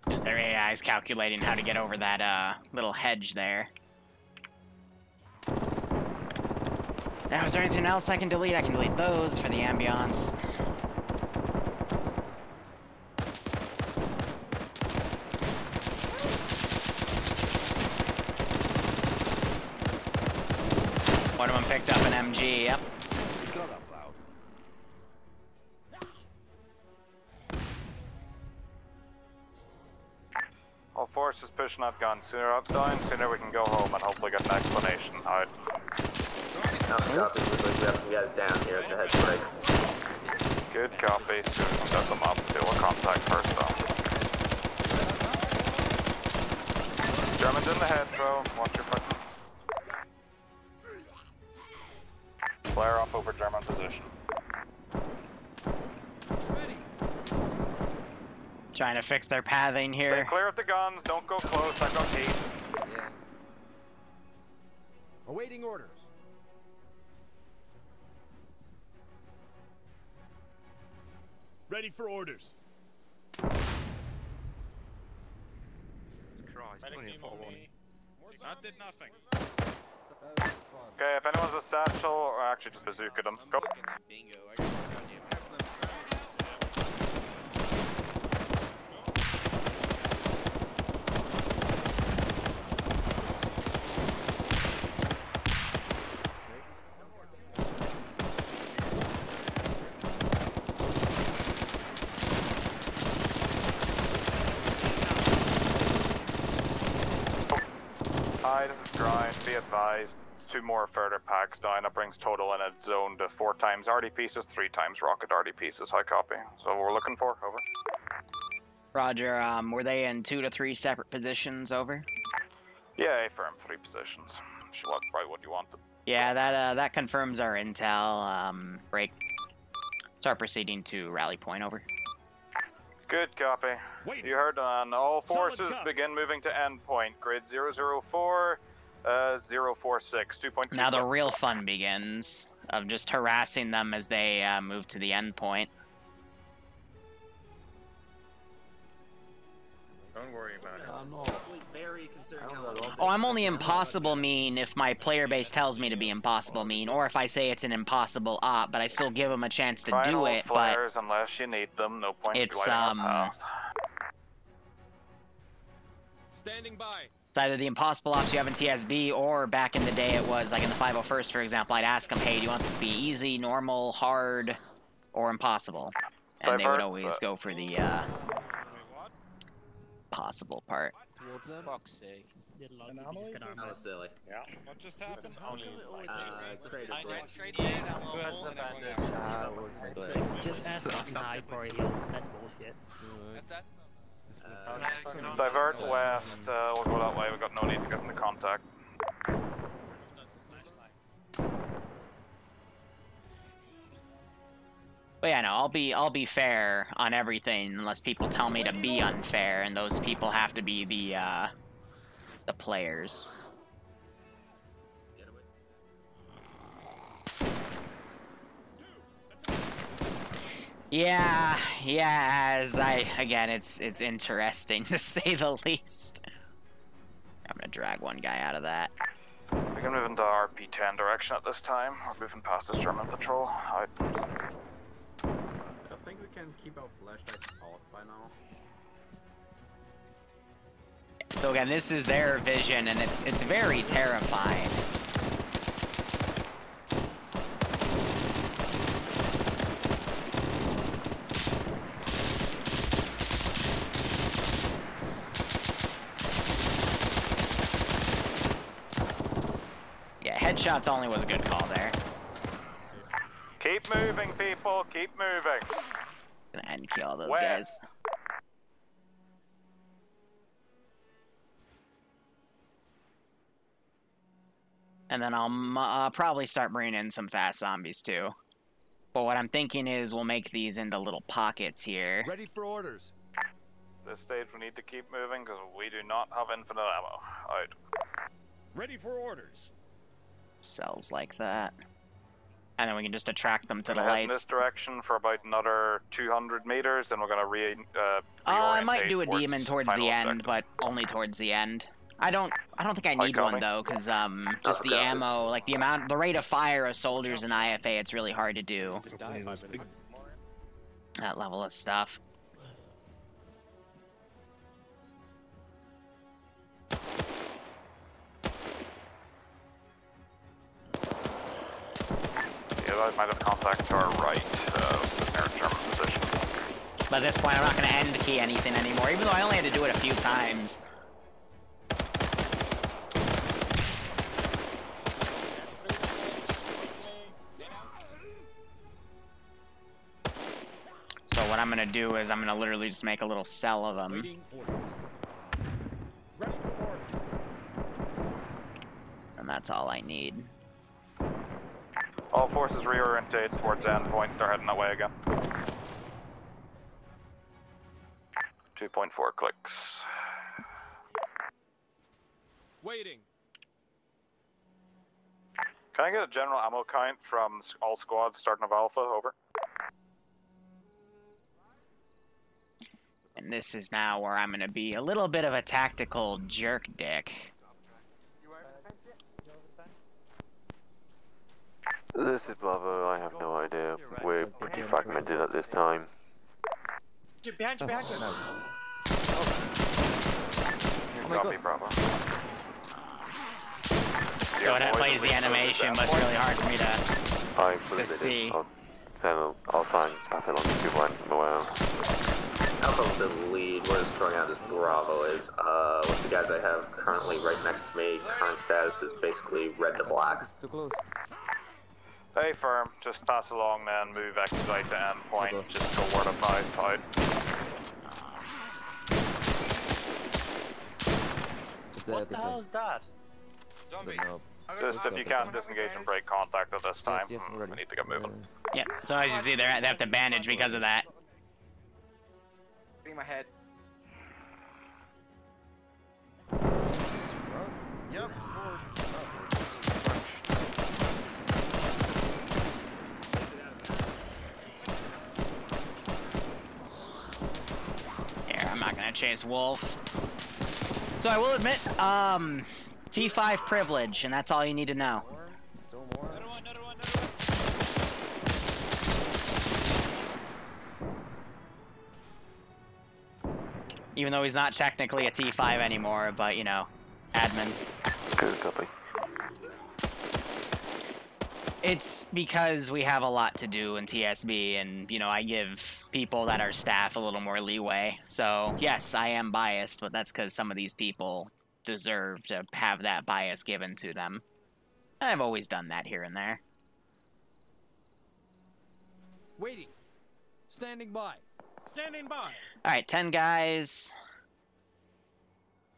Just their AI is calculating how to get over that little hedge there. Now, is there anything else I can delete? I can delete those for the ambiance. One of them picked up an MG, yep. All forces pushing that gun. Sooner up down, sooner we can go home and hopefully get an explanation. Alright. Copy. Looks like we have some guys down here at the head break. Good copy. Soon we can set them up. Deal with contact first though. Germans in the head, bro. Watch your fucking... Flare up over German position. Trying to fix their pathing here. Stay clear of the guns. Don't go close. I've got heat. Yeah. Awaiting orders. Ready for orders. Christ, Medic only a team on 4-1. me. That did nothing. Okay, if anyone's a satchel, or actually just bazooka them. Go. Bingo, I got one on you. be advised, it's 2 more further packs down. That brings total in a zone to 4 times RD pieces, 3 times rocket RD pieces. High copy. So we're looking for, over. Roger, were they in 2 to 3 separate positions, over? Yeah, affirm 3 positions. She was probably what you wanted. Yeah, that confirms our intel. Break. Start proceeding to rally point, over. Good copy. You heard on all forces begin moving to endpoint. Grid 004, 046, 2.2. Now the real fun begins, of just harassing them as they move to the endpoint. Don't worry about it. I'm not very concerned how Oh, I'm only impossible mean if my player base tells me to be impossible mean, or if I say it's an impossible op, but I still give them a chance to do it, but flares unless you need them, no point it's, Standing by. it's either the impossible ops you have in TSB, or back in the day it was, like in the 501st, for example, I'd ask them, hey, do you want this to be easy, normal, hard, or impossible? And they would always go for the, possible part. For fuck's sake. How silly. Yeah. What just happened? Just ask us high for heals. That's bullshit. Divert west, we'll go that way, we've got no need to get into contact. But yeah, no, I'll be fair on everything unless people tell me to be unfair, and those people have to be the players. Yeah, again, it's interesting to say the least. I'm gonna drag one guy out of that. We can move into RP10 direction at this time. We're moving past this German patrol. I think we can keep our flashlights out by now. So again, this is their vision, and it's very terrifying. Yeah, headshots only was a good call there. Keep moving, people. Keep moving. Gonna end kill all those guys. And then I'll probably start bringing in some fast zombies too. But what I'm thinking is we'll make these into little pockets here. Ready for orders. This stage we need to keep moving because we do not have infinite ammo. Out. Ready for orders. Cells like that. And then we can just attract them to the Head in lights. this direction for about another 200 meters, and we're gonna I might do a demon towards the end, but only towards the end. I don't think I need one though, because just the ammo, like the rate of fire of soldiers in IFA, it's really hard to do. That level of stuff. Yeah, I might have contact to our right, near German position. But at this point, I'm not going to end key anything anymore, even though I only had to do it a few times. So what I'm going to do is I'm going to literally just make a little cell of them. And that's all I need. All forces reorientate towards endpoint, start heading that way again. 2.4 clicks. Waiting. Can I get a general ammo count from all squads starting of Alpha? Over. And this is now where I'm going to be a little bit of a tactical jerk dick. This is Bravo, I have no idea. We're pretty fragmented at this time. Behind you, behind you. You copy, Bravo. So when it plays the animation, but it's really hard for me to see. I'll try and pass it on to people I'm aware of. Alpha with the lead. What is throwing out as Bravo is, with the guys I have currently right next to me, current status is basically red to black. It's too close. Hey, firm, just pass along then, move expedite to endpoint, just go word of mouth out. What the hell is that? Zombie. Just if you can't disengage and break contact at this time, yes, we need to get moving. Yeah, so as you see, they have to bandage because of that. Bring my head. Yep. Here, I'm not gonna chase Wolf. So I will admit, T5 privilege, and that's all you need to know. Still more. Even though he's not technically a T5 anymore, but you know, admins. Good copy. It's because we have a lot to do in TSB, and you know, I give people that are staff a little more leeway. So yes, I am biased, but that's because some of these people deserve to have that bias given to them. I've always done that here and there. Waiting. Standing by. Standing by. Alright, 10 guys.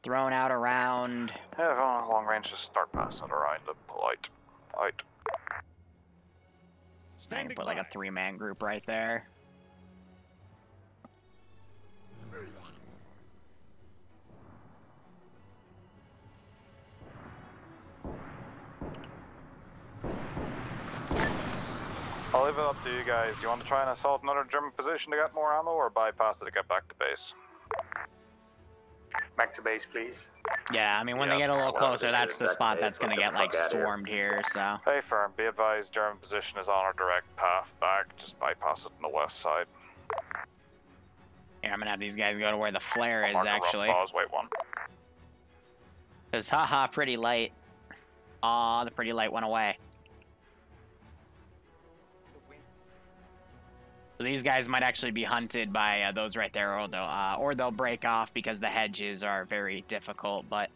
Thrown out around. Yeah, if on long range, just start passing it around the polite. Out. I can put like a 3-man group right there. I'll leave it up to you guys. You want to try and assault another German position to get more ammo, or bypass it to get back to base? Back to base, please. Yeah, I mean, when they get a little closer, that's the spot that's gonna get, like, swarmed here, so... Hey, firm, be advised, German position is on our direct path back. Just bypass it on the west side. Here, I'm gonna have these guys go to where the flare is, Mark a rough actually. pause, wait one. Because, haha, pretty light. Aw, the pretty light went away. So these guys might actually be hunted by those right there, or they'll break off because the hedges are very difficult, but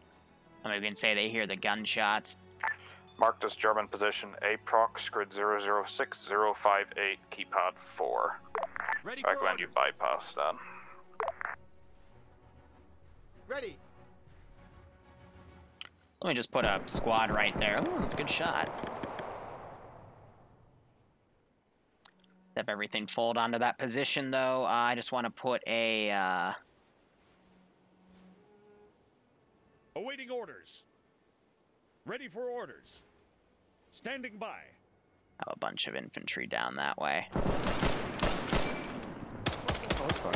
I'm even say they hear the gunshots. Mark this German position, APROX, grid 006058, keypad 4. Ready I recommend you bypass then. Ready. Let me just put a squad right there. Oh, that's a good shot. Have everything fold onto that position, though. I just want to put a... Awaiting orders. Ready for orders. Standing by. Have a bunch of infantry down that way. Oh, it's fine.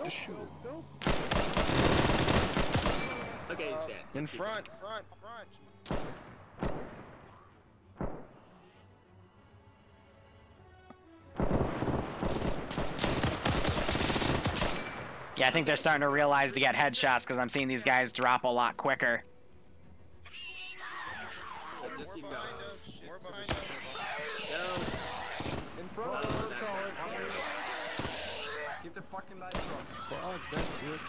Just shoot it. Okay, he's dead. In front. Yeah, I think they're starting to realize to get headshots because I'm seeing these guys drop a lot quicker. Just keep going. More behind us. In front of us, college. Keep the fucking lights on. Fuck, that's it.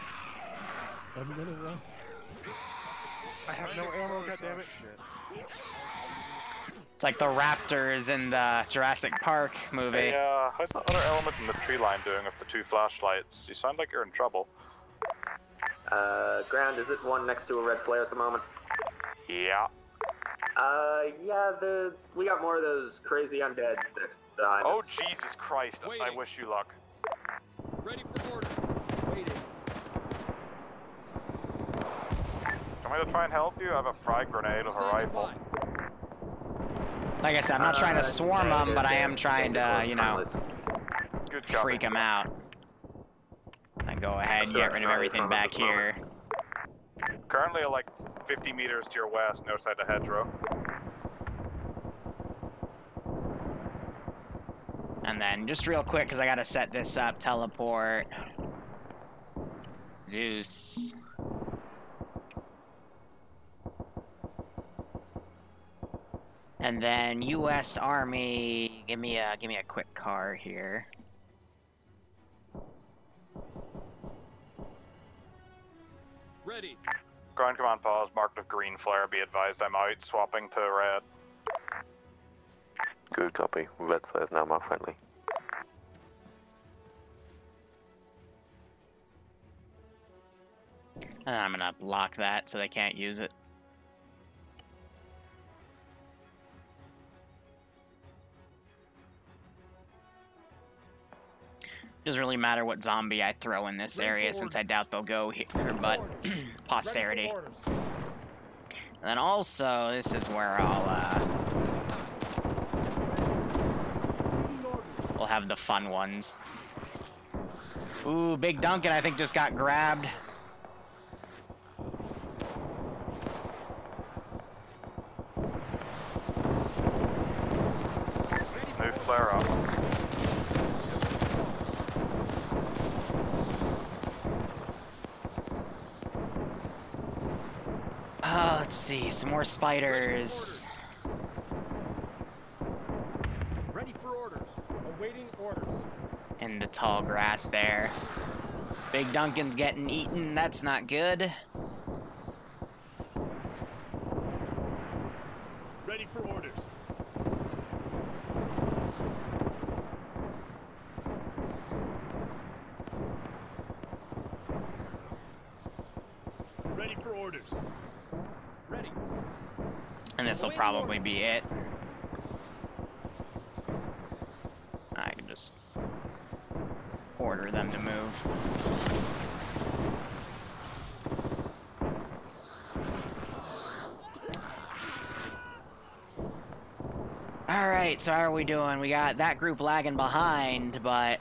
I'm gonna run. I have no ammo, goddammit. It's like the raptors in the Jurassic Park movie. Hey, how's that other element in the tree line doing with the 2 flashlights? You sound like you're in trouble. Ground, is it one next to a red flare at the moment? Yeah. Yeah, we got more of those crazy undead next behind Oh, us. Jesus Christ, I wish you luck. Ready for order. Waiting. Do you want me to try and help you? I have a frag grenade with a rifle. Like I said, I'm not trying to swarm them, but I am trying to, you know, Good freak them out. And go ahead and get rid of everything back here. Currently, like 50 meters to your west, no side of hedgerow. And then, just real quick, because I gotta set this up, teleport. Zeus. And then U.S. Army, give me a quick car here. Ready. Ground command pause, marked with green flare, be advised I'm out, swapping to red. Good copy. Red flares now mark friendly. And I'm gonna block that so they can't use it. Doesn't really matter what zombie I throw in this area since I doubt they'll go here, but posterity. And then also, this is where we'll have the fun ones. Ooh, Big Duncan I think just got grabbed. Move flare up. Let's see, some more spiders. Ready for orders. Awaiting orders. In the tall grass there. Big Duncan's getting eaten, that's not good. Ready for orders. Ready for orders. Ready. And this will probably be it. I can just order them to move. Alright, so how are we doing? We got that group lagging behind, but...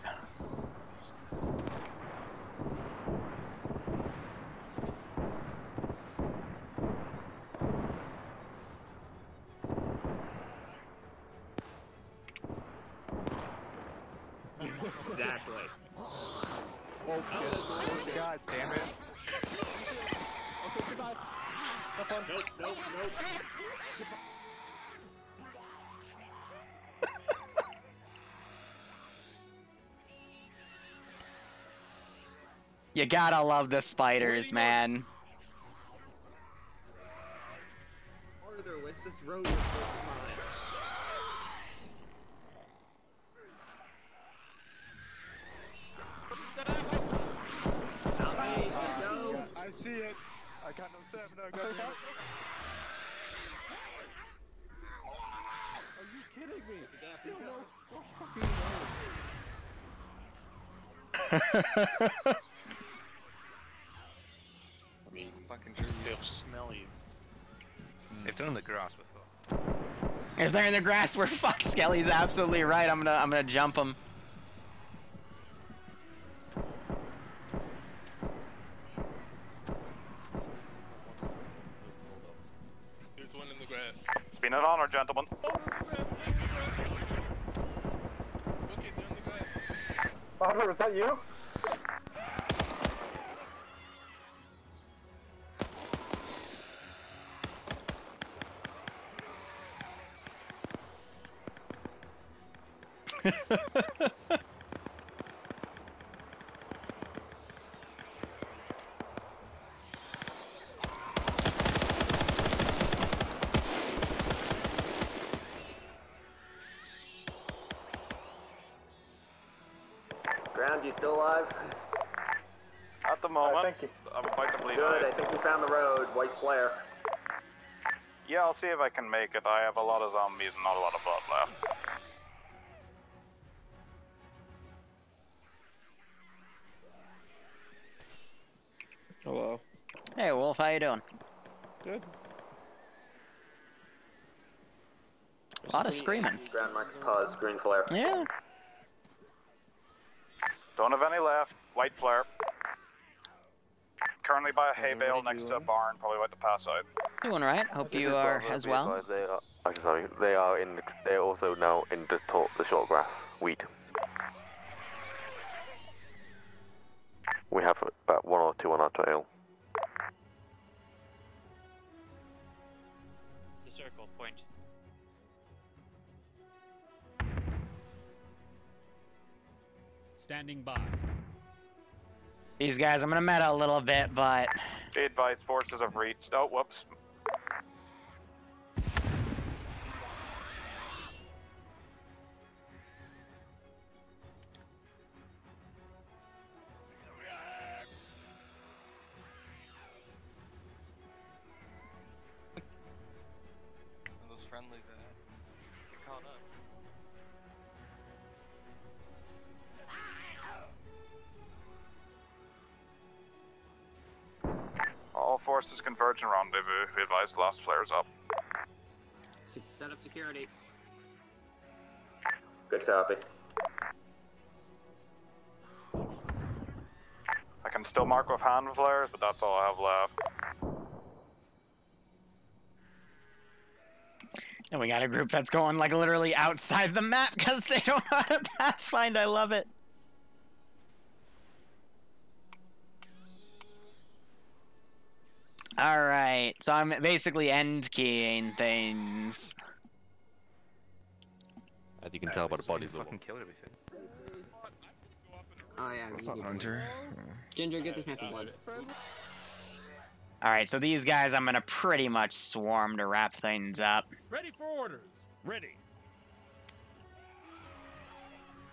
Exactly. Oh shit. God damn it. Okay, goodbye. Have fun. Nope, nope, nope. You gotta love the spiders, man. Farther was this road was supposed to find. I see it. I got no stamina. Go. Are you kidding me? Still no fucking road. I mean, fucking sure they'll smell you. If they're in the grass, we're fucked. If they're in the grass, we're fucked. Skelly's absolutely right. I'm gonna jump them. There's one in the grass. It's been an honor, gentlemen. Father, was that you? Ground, you still alive? At the moment, thank you. I'm about to bleed Good, out. I think we found the road. White flare. Yeah, I'll see if I can make it. I have a lot of zombies and not a lot of blood left. Hello. Hey, Wolf, how you doing? Good. A lot of screaming. Ground marks pause, green flare. Yeah. Don't have any left. White flare. Currently by a hay bale next to a barn, probably about to pass out. Doing right. Hope you are as well. They are. I'm sorry. They are in. They're also now in the short grass. Wheat. We have about 1 or 2 on our trail. The circle point. Standing by. These guys, I'm gonna meta a little bit, but... Be advised, forces have reached... Oh, whoops. Those friendly that get caught up. All forces converge in rendezvous. Be advised, last flares up. Set up security. Good copy. I can still mark with hand flares, but that's all I have left. And we got a group that's going like literally outside the map because they don't know how to pathfind. I love it. Alright, so I'm basically end keying things. As you can tell by the bodies. Fucking kill everything. Oh yeah. What's up, Hunter? Ginger, get this man some blood. Alright, so these guys I'm gonna pretty much swarm to wrap things up. Ready for orders. Ready.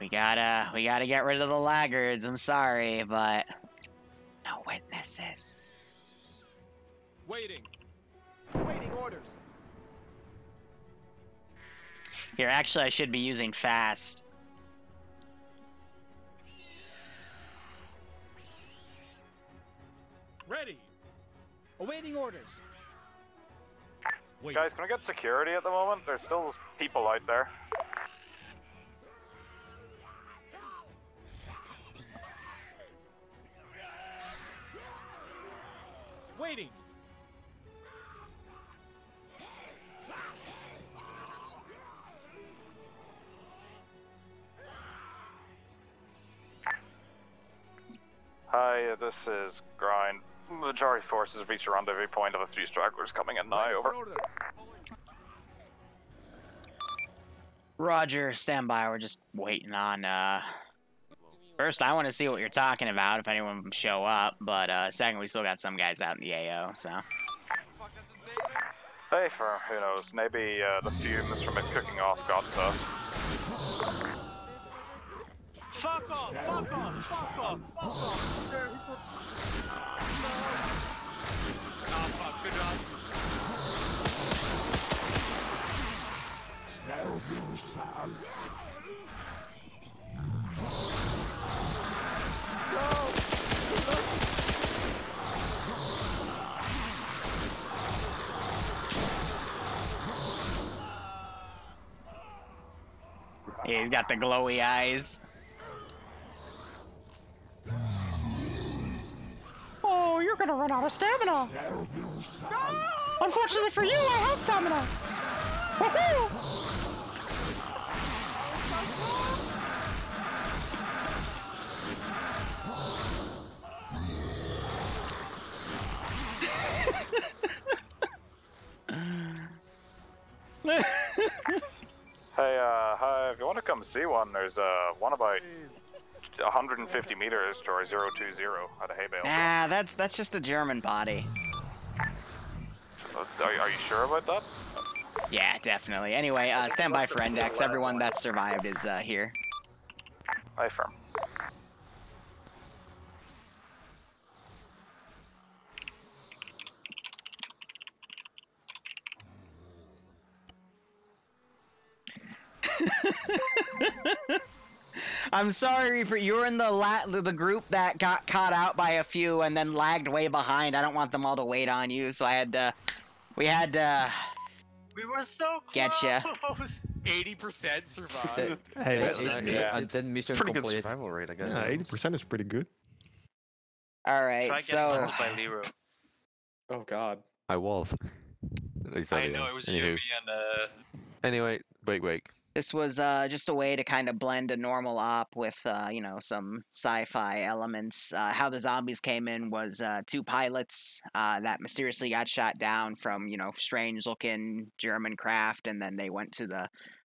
We gotta get rid of the laggards, I'm sorry, but no witnesses. Waiting. Waiting orders. Here, actually I should be using fast. Ready. Awaiting orders. Wait. Guys, can we get security at the moment? There's still people out there. Waiting. Hi, this is Grind. Majority forces have reached a rendezvous point of a few stragglers coming in now, over. Roger, stand by. We're just waiting on, First, I want to see what you're talking about, if anyone of them show up, but, second, we still got some guys out in the AO, so... Hey, for who knows, maybe, the fumes from it cooking off got to us. Fuck off! Fuck off! Fuck off! Fuck off! Sir, he's a... Oh fuck, good Yeah, he's got the glowy eyes. Oh, you're gonna run out of stamina. Unfortunately for you, I have stamina. Woohoo! Hey, hi, if you want to come see one, there's one about 150 meters to our 020 at a hay bale. Nah, that's just a German body. Are you sure about that? Yeah, definitely. Anyway, stand by for index. Everyone that survived is here. Aye, firm. I'm sorry for you're in the group that got caught out by a few and then lagged way behind. I don't want them all to wait on you, so we had to We were so close! Get ya. 80% survived. Hey, It's pretty good survival rate, I guess. Yeah, 80% is pretty good. All right, Try so guess by Liru. Oh god. I was. I know, it was you, me, and Anyway, wait. this was just a way to kind of blend a normal op with you know, some sci-fi elements. How the zombies came in was 2 pilots that mysteriously got shot down from, you know, strange-looking German craft, and then they went to the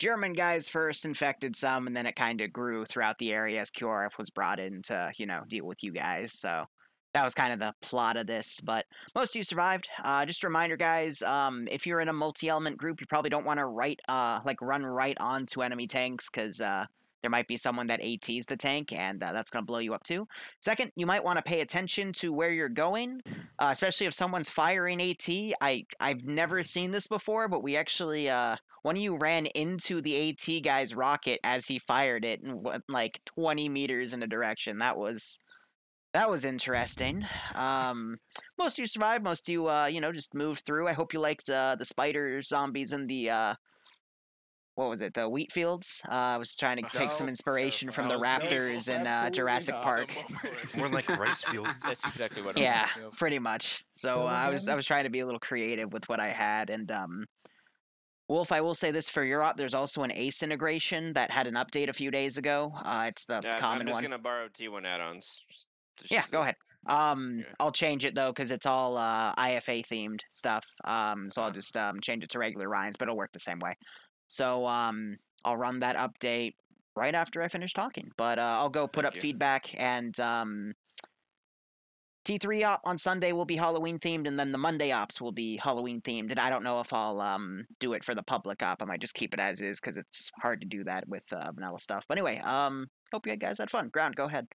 German guys first infected some, and then it kind of grew throughout the area as QRF was brought in to, you know, deal with you guys. So that was kind of the plot of this, but most of you survived. Just a reminder, guys, if you're in a multi-element group, you probably don't want to run right onto enemy tanks, because there might be someone that ATs the tank, and that's going to blow you up too. Second, you might want to pay attention to where you're going, especially if someone's firing AT. I've never seen this before, but we actually, one of you ran into the AT guy's rocket as he fired it and went like 20 meters in a direction. That was interesting. Most of you survived. Most of you, you know, just moved through. I hope you liked the spider zombies in the, what was it, the wheat fields? I was trying to take some inspiration from the raptors in Jurassic Park. More like rice fields. That's exactly what. Yeah, pretty much. So I was trying to be a little creative with what I had, and Wolf, I will say this for your op. There's also an ACE integration that had an update a few days ago. It's the common one. I'm just gonna borrow T1 add-ons. Yeah, go ahead. I'll change it though, because it's all IFA themed stuff. So I'll just change it to regular Ryan's, but it'll work the same way. So I'll run that update right after I finish talking. But I'll go put up feedback, and T3 op on Sunday will be Halloween themed, and then the Monday ops will be Halloween themed. And I don't know if I'll do it for the public op. I might just keep it as is, because it's hard to do that with vanilla stuff. But anyway, hope you guys had fun. Ground, go ahead.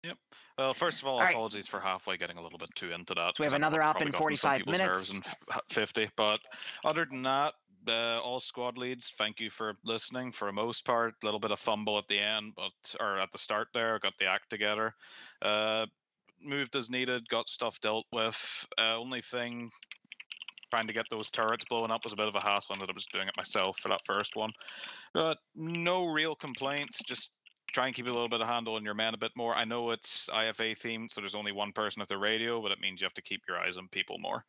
Yep. Well, first of all, apologies for halfway getting a little bit too into that. So we have another op in 45 minutes. Nerves in 50, but other than that, all squad leads, thank you for listening for the most part. A little bit of fumble at the end, or at the start there, got the act together. Moved as needed, got stuff dealt with. Only thing, trying to get those turrets blowing up was a bit of a hassle, and that I was doing it myself for that first one. But no real complaints, just try and keep a little bit of handle on your men a bit more. I know it's IFA themed, so there's only one person at the radio, but it means you have to keep your eyes on people more.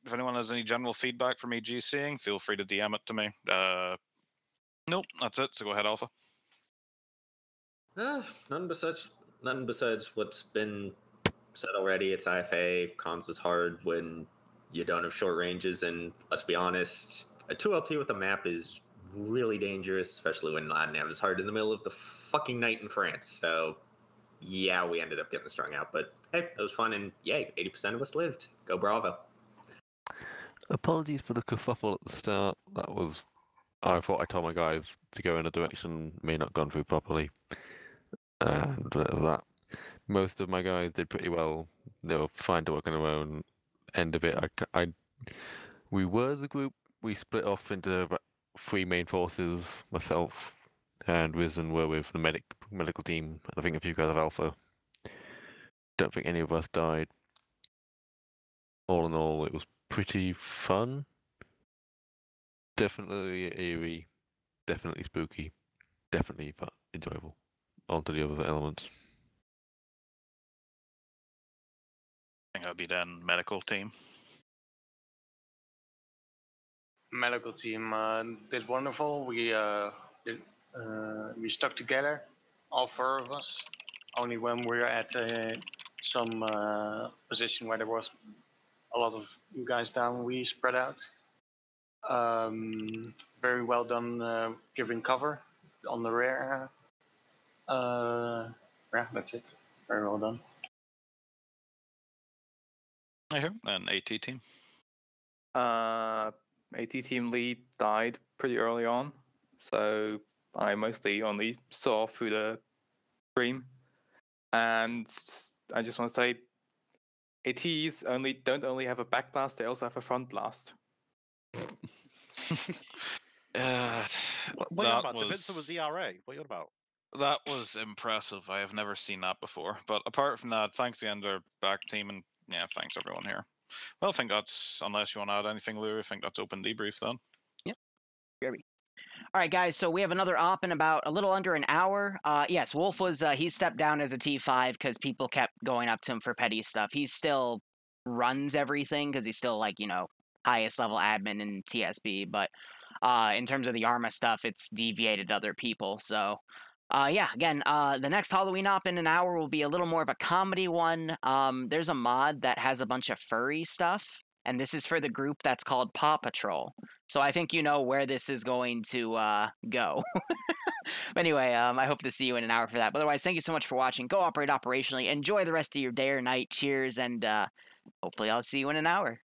If anyone has any general feedback for me GCing, feel free to DM it to me. Nope, that's it, so go ahead, Alpha. None besides what's been said already. It's IFA, comms is hard when you don't have short ranges, and let's be honest, a 2LT with a map is really dangerous, especially when Latinav is hard in the middle of the fucking night in France. So yeah, we ended up getting strung out, but hey, it was fun, and yay, 80% of us lived. Go Bravo. Apologies for the kerfuffle at the start. That was, I thought I told my guys to go in a direction, may not gone through properly. And that, most of my guys did pretty well. They were fine to work on their own. End of it, we were the group. We split off into about 3 main forces. Myself and Risen were with the medical team. I think a few guys of Alpha. Don't think any of us died. All in all, it was pretty fun. Definitely eerie. Definitely spooky. Definitely enjoyable. On to the other elements. I think that'd be then medical team. Medical team did wonderful. We stuck together, all 4 of us. Only when we were at some position where there was a lot of you guys down, we spread out. Very well done giving cover on the rear. Yeah, that's it. Very well done. I hear. And AT team. AT team lead died pretty early on, so I mostly only saw through the stream. And I just want to say, ATs don't only have a back blast, they also have a front blast. What are you on about? Davidson was ERA. What are you on about? That was impressive. I have never seen that before. But apart from that, thanks again to our back team, and yeah, thanks everyone here. Well, I think that's, unless you want to add anything, Liru, I think that's open debrief then. Yep. All right, guys, so we have another op in about a little under an hour. Yes, Wolf was, he stepped down as a T5 because people kept going up to him for petty stuff. He still runs everything because he's still, like, you know, highest level admin in TSB, but in terms of the Arma stuff, it's deviated to other people, so... yeah, again, the next Halloween op in an hour will be a little more of a comedy one. There's a mod that has a bunch of furry stuff, and this is for the group that's called Paw Patrol. So I think you know where this is going to go. But anyway, I hope to see you in an hour for that. But otherwise, thank you so much for watching. Go operate operationally. Enjoy the rest of your day or night. Cheers, and hopefully I'll see you in an hour.